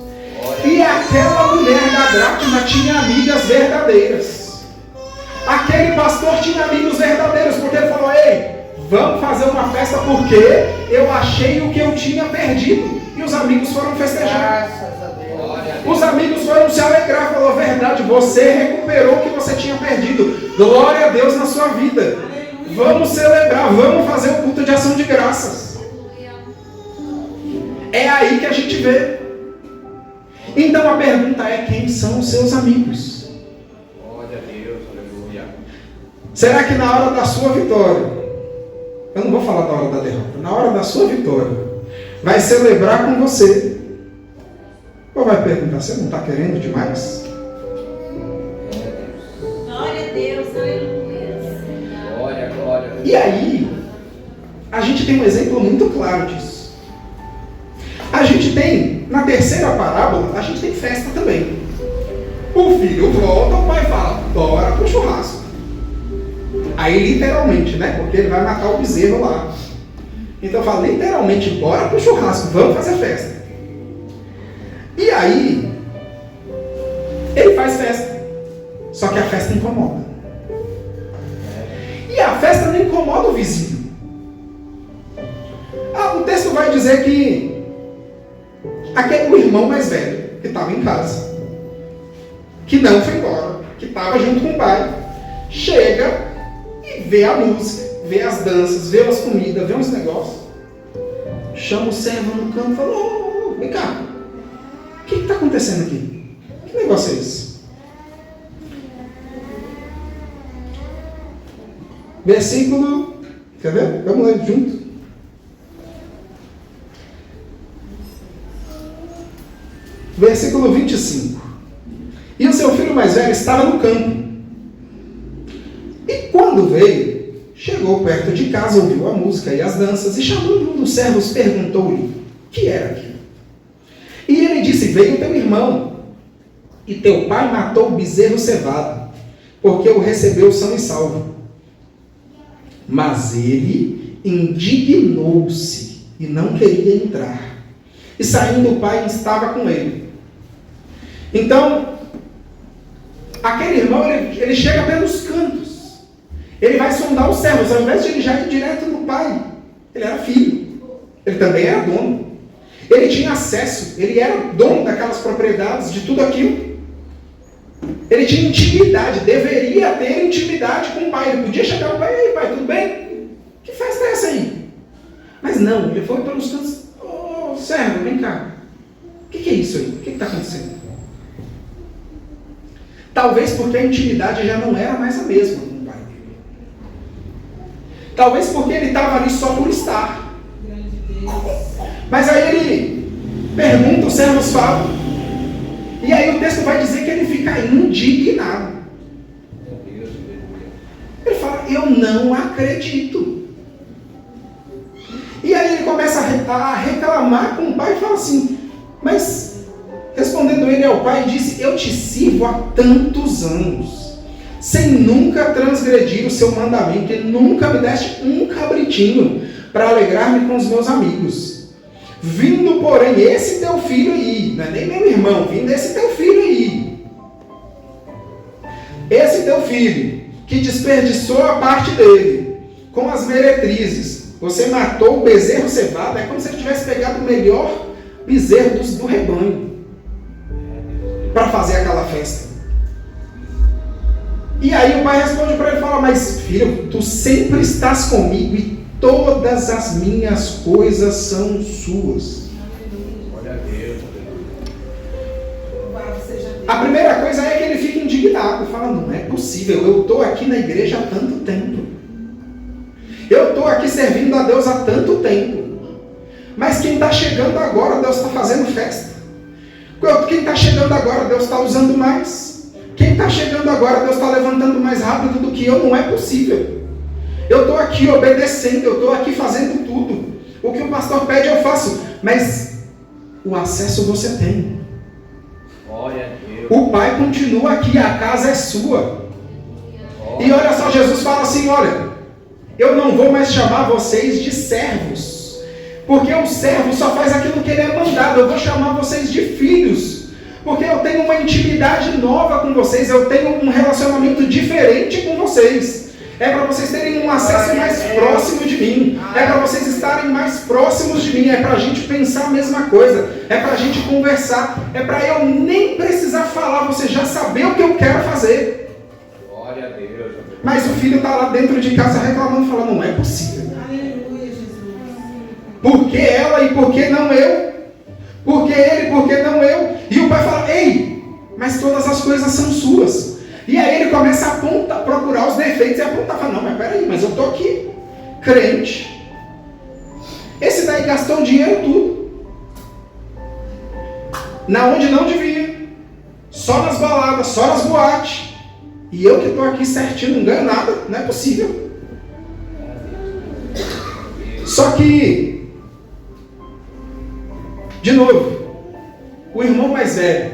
E aquela mulher da dracma tinha amigas verdadeiras. Aquele pastor tinha amigos verdadeiros, porque ele falou: ei, vamos fazer uma festa porque eu achei o que eu tinha perdido. E os amigos foram festejar. Os amigos foram se alegrar. Falou: verdade, você recuperou o que você tinha perdido. Glória a Deus na sua vida. Vamos celebrar, vamos fazer o culto de ação de graças. É aí que a gente vê. Então a pergunta é: quem são os seus amigos? Glória a Deus, aleluia. Será que na hora da sua vitória, eu não vou falar da hora da derrota, na hora da sua vitória, vai celebrar com você? Ou vai perguntar: você não está querendo demais? Glória a Deus, aleluia. E aí, a gente tem um exemplo muito claro disso. A gente tem, na terceira parábola, a gente tem festa também. O filho volta, o pai fala, bora pro churrasco. Aí literalmente, né? Porque ele vai matar o bezerro lá. Então fala, literalmente, bora pro churrasco, vamos fazer festa. E aí, ele faz festa. Só que a festa incomoda. E a festa não incomoda o vizinho. O texto vai dizer que o irmão mais velho, que estava em casa, que não foi embora, que estava junto com o pai, chega e vê a música, vê as danças, vê as comidas, vê uns negócios, chama o servo no canto e fala, ô, vem cá, o que está acontecendo aqui? Que negócio é esse? Versículo, quer ver? Vamos ler junto. Versículo 25. E o seu filho mais velho estava no campo. E quando veio, chegou perto de casa, ouviu a música e as danças, e chamando um dos servos, perguntou-lhe, o que era aquilo? E ele disse, veio teu irmão, e teu pai matou o bezerro cevado, porque o recebeu são e salvo. Mas ele indignou-se e não queria entrar. E saindo o pai estava com ele. Então, aquele irmão, ele chega pelos cantos. Ele vai sondar os servos, ao invés de ele já ir direto no pai. Ele era filho. Ele também era dono. Ele tinha acesso, ele era dono daquelas propriedades, de tudo aquilo. Ele tinha intimidade, deveria ter intimidade com o pai. Ele podia chegar ao pai, ei pai, tudo bem? Que festa é essa aí? Mas não, ele foi pelos cantos. Ô, servo, vem cá. O que é isso aí? O que está acontecendo? Talvez porque a intimidade já não era mais a mesma com o pai dele. Talvez porque ele estava ali só por estar. Mas aí ele pergunta, os servos falam. E aí o texto vai dizer que ele fica indignado. Ele fala, eu não acredito. E aí ele começa a reclamar com o pai e fala assim, mas respondendo ele ao pai, disse, eu te sirvo há tantos anos, sem nunca transgredir o seu mandamento, e nunca me deste um cabritinho para alegrar-me com os meus amigos. Vindo, porém, esse teu filho aí, não é nem meu irmão, vindo esse teu filho aí, esse teu filho, que desperdiçou a parte dele, com as meretrizes, você matou o bezerro cevado, é como se ele tivesse pegado o melhor bezerro do rebanho, para fazer aquela festa. E aí o pai responde para ele e fala, mas filho, tu sempre estás comigo e todas as minhas coisas são suas. Glória a Deus. A primeira coisa é que ele fica indignado, fala, não é possível, eu estou aqui na igreja há tanto tempo. Eu estou aqui servindo a Deus há tanto tempo. Mas quem está chegando agora, Deus está fazendo festa. Quem está chegando agora, Deus está usando mais. Quem está chegando agora, Deus está levantando mais rápido do que eu, não é possível. Eu estou aqui obedecendo, eu estou aqui fazendo tudo. O que o pastor pede eu faço, mas o acesso você tem. Glória a Deus. O pai continua aqui, a casa é sua. E olha só, Jesus fala assim, olha, eu não vou mais chamar vocês de servos, porque o servo só faz aquilo que ele é mandado. Eu vou chamar vocês de filhos, porque eu tenho uma intimidade nova com vocês, eu tenho um relacionamento diferente com vocês. É para vocês terem um acesso mais próximo de mim. É para vocês estarem mais próximos de mim. É para a gente pensar a mesma coisa. É para a gente conversar. É para eu nem precisar falar, você já saber o que eu quero fazer. Glória a Deus. Mas o filho está lá dentro de casa reclamando, falando, não é possível. Aleluia, Jesus. Por que ela e por que não eu? Por que ele e por que não eu? E o pai fala, ei, mas todas as coisas são suas. E aí ele começa a apontar, procurar os defeitos e apontar, fala, não, mas peraí, mas eu estou aqui, crente. Esse daí gastou o dinheiro tudo. Na onde não devia. Só nas baladas, só nas boates. E eu que estou aqui certinho, não ganho nada, não é possível. Só que, de novo, o irmão mais velho,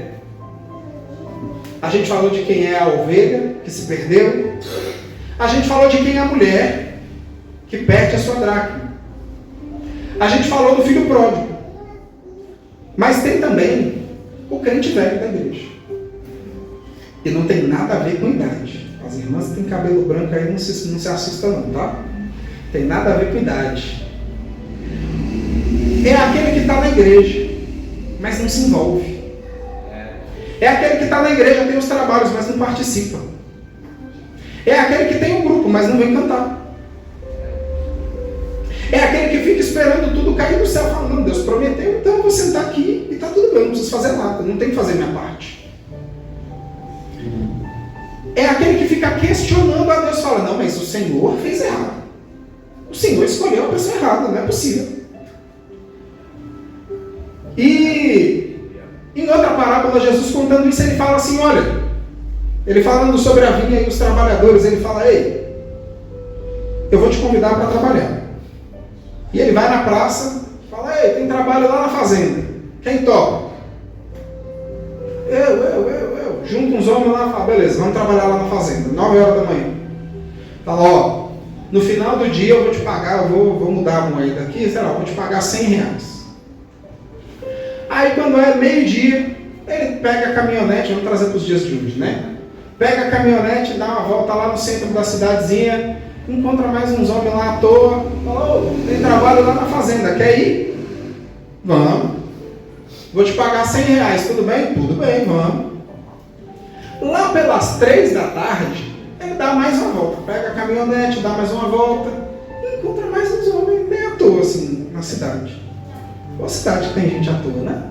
a gente falou de quem é a ovelha que se perdeu, a gente falou de quem é a mulher que perde a sua dracma, a gente falou do filho pródigo, mas tem também o crente velho da igreja, e não tem nada a ver com idade. As irmãs que têm cabelo branco aí não se assustam não, tá? Tem nada a ver com idade. É aquele que está na igreja, mas não se envolve. É aquele que está na igreja, tem os trabalhos, mas não participa. É aquele que tem um grupo, mas não vem cantar. É aquele que fica esperando tudo cair do céu, falando, não, Deus prometeu, então eu vou sentar aqui e está tudo bem, não preciso fazer nada, não tenho que fazer minha parte. É aquele que fica questionando a Deus, fala, não, mas o Senhor fez errado. O Senhor escolheu a pessoa errada, não é possível. E em outra parábola, Jesus contando isso, ele fala assim, olha, ele falando sobre a vinha e os trabalhadores, ele fala, ei, eu vou te convidar para trabalhar. E ele vai na praça, fala, ei, tem trabalho lá na fazenda, quem topa? Eu. Junta uns homens lá e fala, beleza, vamos trabalhar lá na fazenda, 9 horas da manhã. Fala, ó, no final do dia eu vou te pagar, eu vou mudar a moeda aqui, sei lá, eu vou te pagar R$100. Aí quando é meio-dia, ele pega a caminhonete, vamos trazer para os dias de hoje, né? Pega a caminhonete, dá uma volta lá no centro da cidadezinha, encontra mais uns homens lá à toa, fala, ô, tem trabalho lá na fazenda, quer ir? Vamos. Vou te pagar R$100, tudo bem? Tudo bem, vamos. Lá pelas 3 da tarde, ele dá mais uma volta, pega a caminhonete, dá mais uma volta, e encontra mais uns homens bem à toa, assim, na cidade. Qual cidade que tem gente à toa, né?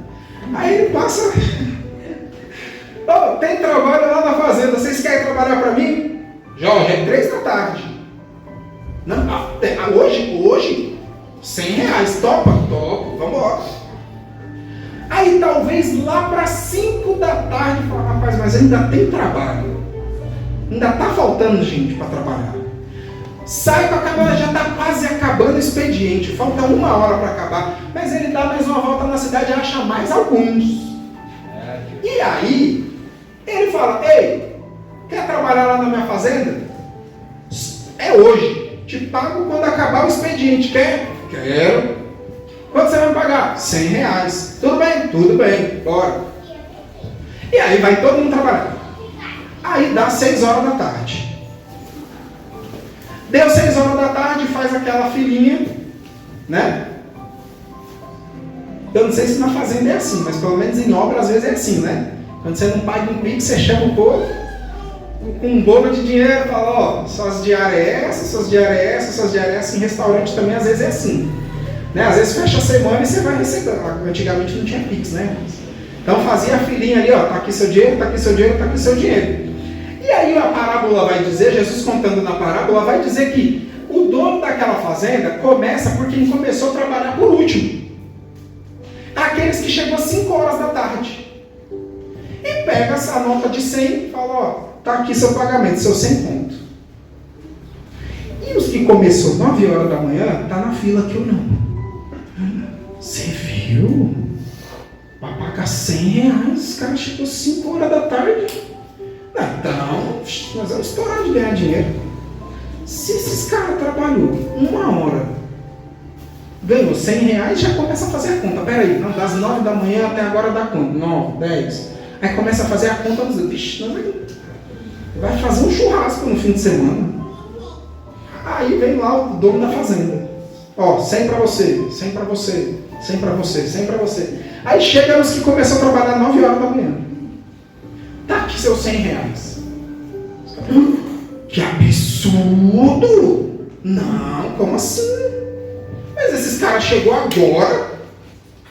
Aí ele passa, oh, tem trabalho lá na fazenda, vocês querem trabalhar para mim? Jorge, é 3 da tarde. Não, hoje, R$100, topa, vamos embora. Aí talvez lá para 5 da tarde, fala, rapaz, mas ainda tem trabalho. Ainda está faltando gente para trabalhar. Sai com a caminhonete, já está quase acabando o expediente. Falta 1 hora para acabar. Mas ele dá mais uma volta na cidade e acha mais alguns. E aí, ele fala, ei, quer trabalhar lá na minha fazenda? É hoje. Te pago quando acabar o expediente. Quer? Quero. Quanto você vai me pagar? R$100. Tudo bem? Tudo bem. Bora. E aí vai todo mundo trabalhar. Aí dá 6 horas da tarde. Deu 6 horas da tarde, faz aquela filinha, né? Eu não sei se na fazenda é assim, mas pelo menos em obra às vezes é assim, né? Quando você não paga um pix, você chama o povo com um bolo de dinheiro, fala, ó, suas diárias é essa, suas diárias é essa, suas diárias é essa. Em restaurante também às vezes é assim. Né? Às vezes fecha a semana e você vai receber. Antigamente não tinha pix, né? Então fazia a filinha ali, ó, tá aqui seu dinheiro, tá aqui seu dinheiro, tá aqui seu dinheiro. E aí a parábola vai dizer, Jesus contando na parábola, vai dizer que o dono daquela fazenda começa por quem começou a trabalhar por último. Aqueles que chegou às 5 horas da tarde. E pega essa nota de 100 e fala, ó, tá aqui seu pagamento, seu 100 pontos. E os que começou 9 horas da manhã, tá na fila aqui ou não? Você viu? Para pagar R$100, os caras chegou 5 horas da tarde. Então, nós vamos estourar de ganhar dinheiro. Se esses caras trabalhou 1 hora, ganhou R$100, já começa a fazer a conta. Peraí, não, das 9 da manhã até agora dá quanto? 9, 10. Aí começa a fazer a conta, vixe, vai fazer um churrasco no fim de semana. Aí vem lá o dono da fazenda. Ó, 100 para você, 100 para você, 100 para você, 100 para você. Aí chega os que começam a trabalhar 9 horas da manhã. Tá aqui seus R$100. Que absurdo! Não, como assim? Mas esses caras chegou agora,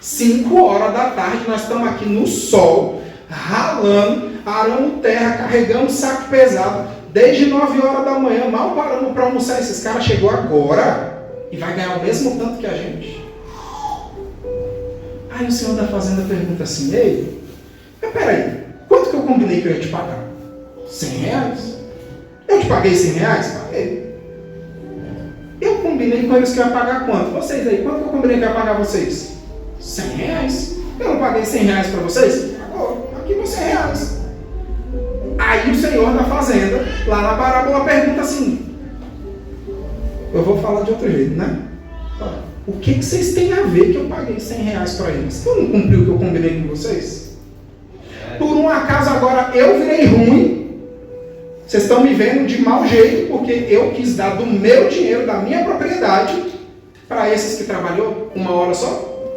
5 horas da tarde, nós estamos aqui no sol, ralando, arando terra, carregando saco pesado, desde 9 horas da manhã, mal parando para almoçar. Esses caras chegou agora e vai ganhar o mesmo tanto que a gente. Aí o senhor da fazenda pergunta assim, ei, mas peraí, quanto que eu combinei que eu ia te pagar? R$100? Eu te paguei R$100? Paguei. Eu combinei combinei com eles que eu ia pagar quanto? Vocês aí, quanto que eu combinei que eu ia pagar vocês? R$100. Eu não paguei R$100 para vocês? Agora, aqui vão R$100. Aí o senhor da fazenda, lá na parábola, pergunta assim, eu vou falar de outro jeito, né? O que vocês têm a ver que eu paguei R$100 para eles? Eu não cumpri o que eu combinei com vocês? Por um acaso agora eu virei ruim? Vocês estão me vendo de mau jeito porque eu quis dar do meu dinheiro, da minha propriedade, para esses que trabalhou 1 hora só?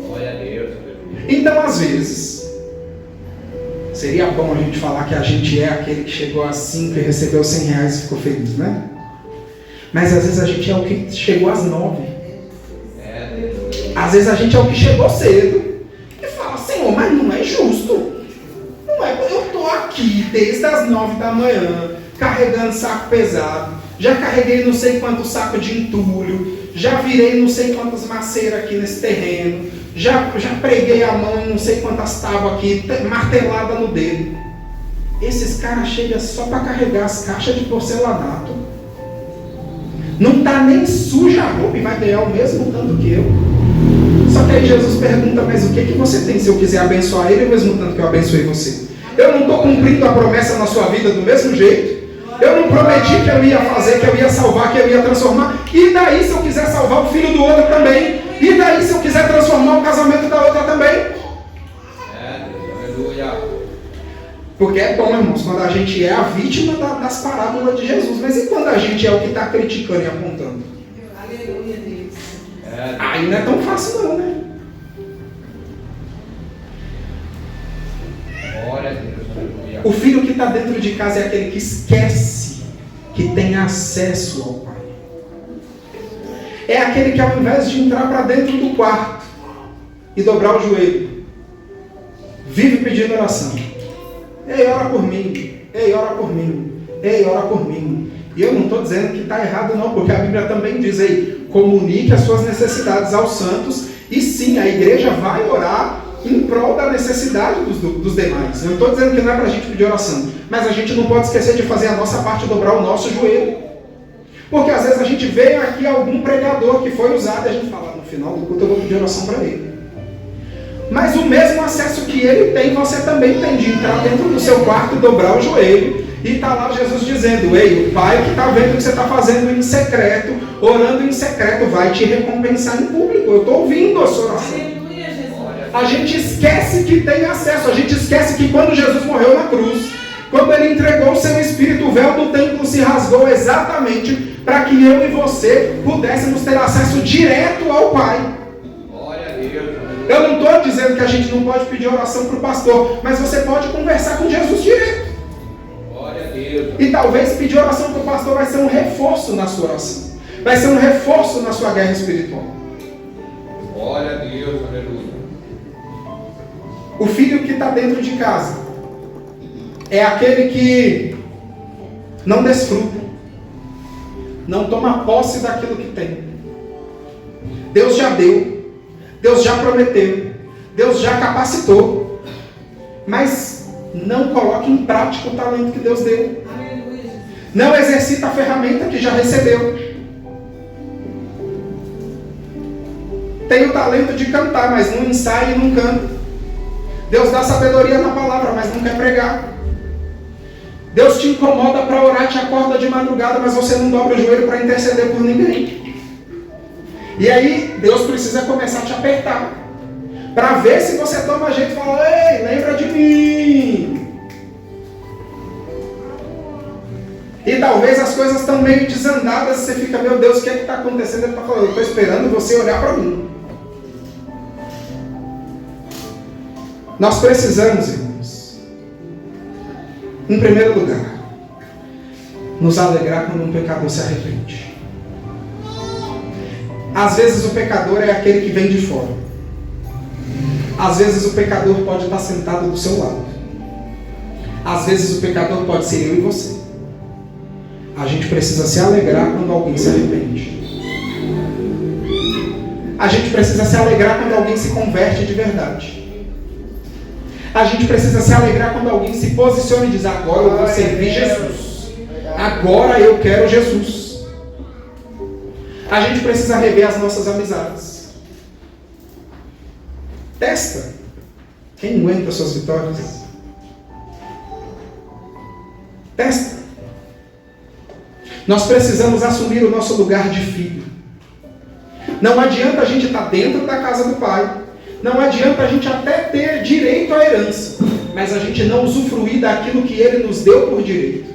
Glória a Deus. Então, às vezes, seria bom a gente falar que a gente é aquele que chegou às 5 e recebeu R$100 e ficou feliz, né? Mas às vezes a gente é o que chegou às 9. Às vezes a gente é o que chegou cedo e fala, Senhor, mas não é justo. Não é, eu estou aqui desde as 9 da manhã, carregando saco pesado. Já carreguei não sei quantos sacos de entulho. Já virei não sei quantas maceiras aqui nesse terreno. Já preguei a mão em não sei quantas tábuas aqui, martelada no dedo. Esses caras chegam só para carregar as caixas de porcelanato. Não está nem suja a roupa e vai ganhar o mesmo tanto que eu. Só que aí Jesus pergunta, mas o que você tem se eu quiser abençoar ele o mesmo tanto que eu abençoei você? Eu não estou cumprindo a promessa na sua vida do mesmo jeito? Eu não prometi que eu ia fazer, que eu ia salvar, que eu ia transformar? E daí se eu quiser salvar o filho do outro também? E daí se eu quiser transformar o casamento da outra também? Aleluia. Porque é bom, irmãos, quando a gente é a vítima das parábolas de Jesus. Mas e quando a gente é o que está criticando e apontando? Aleluia, Deus. Aí não é tão fácil não, né? Glória a Deus. Aleluia. O filho que está dentro de casa é aquele que esquece que tem acesso ao Pai. É aquele que ao invés de entrar para dentro do quarto e dobrar o joelho, vive pedindo oração. Ei, ora por mim. Ei, ora por mim. Ei, ora por mim. E eu não estou dizendo que está errado não, porque a Bíblia também diz aí, comunique as suas necessidades aos santos, e sim, a igreja vai orar em prol da necessidade dos demais. Eu não estou dizendo que não é para a gente pedir oração, mas a gente não pode esquecer de fazer a nossa parte, dobrar o nosso joelho. Porque às vezes a gente vê aqui algum pregador que foi usado e a gente fala, no final do culto eu vou pedir oração para ele. Mas o mesmo acesso que ele tem, você também tem de entrar dentro do seu quarto e dobrar o joelho. E está lá Jesus dizendo, ei, o Pai que está vendo o que você está fazendo em secreto, orando em secreto, vai te recompensar em público. Eu estou ouvindo a sua oração. Aleluia, Jesus. A gente esquece que tem acesso, a gente esquece que quando Jesus morreu na cruz, quando ele entregou o seu espírito, o véu do templo se rasgou exatamente para que eu e você pudéssemos ter acesso direto ao Pai. Glória a Deus. Eu não estou dizendo que a gente não pode pedir oração para o pastor, mas você pode conversar com Jesus direto. Glória a Deus. E talvez pedir oração para o pastor vai ser um reforço na sua oração. Vai ser um reforço na sua guerra espiritual. Glória a Deus. Aleluia. O filho que está dentro de casa é aquele que não desfruta, não toma posse daquilo que tem. Deus já deu, Deus já prometeu, Deus já capacitou, mas não coloca em prática o talento que Deus deu. Aleluia, Jesus. Não exercita a ferramenta que já recebeu. Tem o talento de cantar, mas não ensaia e não canta. Deus dá sabedoria na palavra, mas não quer pregar. Deus te incomoda para orar, te acorda de madrugada, mas você não dobra o joelho para interceder por ninguém. E aí, Deus precisa começar a te apertar, para ver se você toma jeito e fala, ei, lembra de mim. E talvez as coisas estão meio desandadas, você fica, meu Deus, o que é que está acontecendo? Ele está falando, eu estou esperando você olhar para mim. Nós precisamos, irmãos, em primeiro lugar, nos alegrar quando um pecador se arrepende. Às vezes o pecador é aquele que vem de fora. Às vezes o pecador pode estar sentado do seu lado. Às vezes o pecador pode ser eu e você. A gente precisa se alegrar quando alguém se arrepende. A gente precisa se alegrar quando alguém se converte de verdade. A gente precisa se alegrar quando alguém se posiciona e diz, agora eu vou servir Jesus. Agora eu quero Jesus. A gente precisa rever as nossas amizades. Testa. Quem aguenta suas vitórias? Testa. Nós precisamos assumir o nosso lugar de filho. Não adianta a gente estar dentro da casa do Pai. Não adianta a gente até ter direito à herança, mas a gente não usufruir daquilo que Ele nos deu por direito.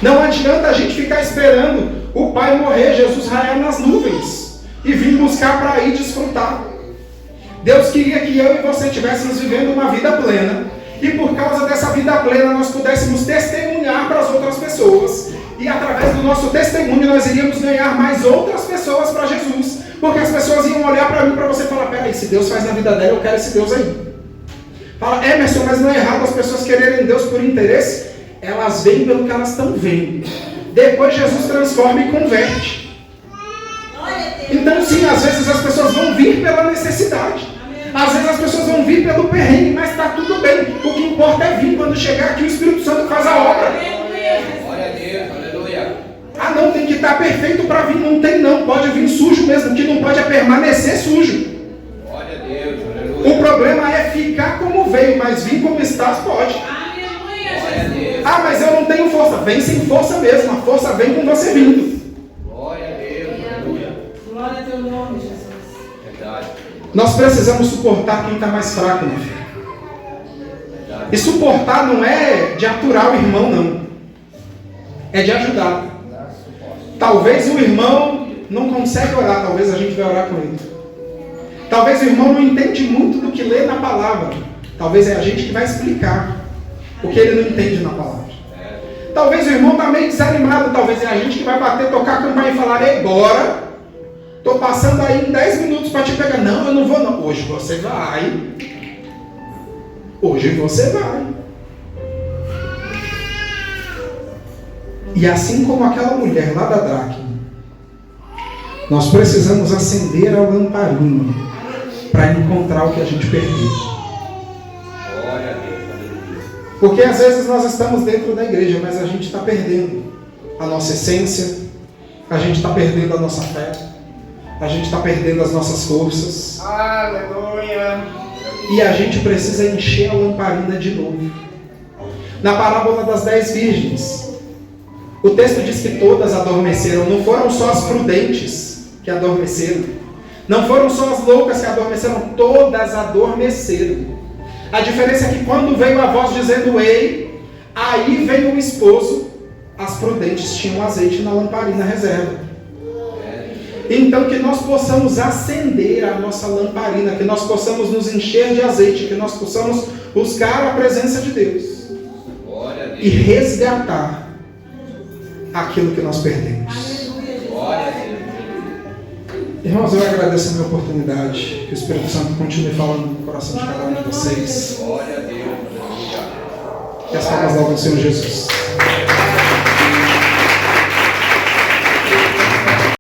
Não adianta a gente ficar esperando o Pai morrer, Jesus raiar nas nuvens e vir buscar para ir desfrutar. Deus queria que eu e você estivéssemos vivendo uma vida plena, e por causa dessa vida plena nós pudéssemos testemunhar para as outras pessoas, e através do nosso testemunho nós iríamos ganhar mais outras pessoas para Jesus, porque as pessoas iam olhar para mim, para você e falar: peraí, se Deus faz na vida dela, eu quero esse Deus aí. Fala: Emerson, mas não é errado as pessoas quererem Deus por interesse? Elas veem pelo que elas estão vendo. Depois Jesus transforma e converte. Então sim, às vezes as pessoas vão vir pela necessidade. Às vezes as pessoas vão vir pelo perrengue, mas está tudo bem. O que importa é vir. Quando chegar aqui, o Espírito Santo faz a obra. Glória a Deus, aleluia. Ah não, tem que estar perfeito para vir. Não tem não, pode vir sujo mesmo. O que não pode é permanecer sujo. Glória a Deus, aleluia. O problema é ficar como veio, mas vir como estás pode. Glória a Deus. Ah, mas eu não tenho força. Vem sem força mesmo. A força vem com você vindo. Glória a Deus, aleluia. Glória a teu nome, Jesus. Verdade. Nós precisamos suportar quem está mais fraco, meu filho. Verdade. E suportar não é de aturar o irmão, não. É de ajudar. Talvez o irmão não consegue orar, talvez a gente vai orar com ele. Talvez o irmão não entende muito do que lê na palavra. Talvez é a gente que vai explicar o que ele não entende na palavra. Talvez o irmão está meio desanimado, talvez é a gente que vai bater, tocar a campainha e falar: ei, bora! Estou passando aí em 10 minutos para te pegar. Não, eu não vou não. Hoje você vai. Hoje você vai. E assim como aquela mulher lá da dracma, nós precisamos acender a lamparina para encontrar o que a gente perdeu. Glória a Deus, aleluia. Porque às vezes nós estamos dentro da igreja, mas a gente está perdendo a nossa essência, a gente está perdendo a nossa fé, a gente está perdendo as nossas forças. Aleluia. E a gente precisa encher a lamparina de novo. Na parábola das 10 virgens, o texto diz que todas adormeceram. Não foram só as prudentes que adormeceram. Não foram só as loucas que adormeceram. Todas adormeceram. A diferença é que quando veio a voz dizendo: ei, aí veio o esposo, as prudentes tinham azeite na lamparina reserva. Então que nós possamos acender a nossa lamparina, que nós possamos nos encher de azeite, que nós possamos buscar a presença de Deus e resgatar aquilo que nós perdemos. Glória a Deus. Irmãos, eu agradeço a minha oportunidade, que o Espírito Santo continue falando no coração de cada um de vocês. Glória a Deus, aleluia. Que as palavras do Senhor Jesus.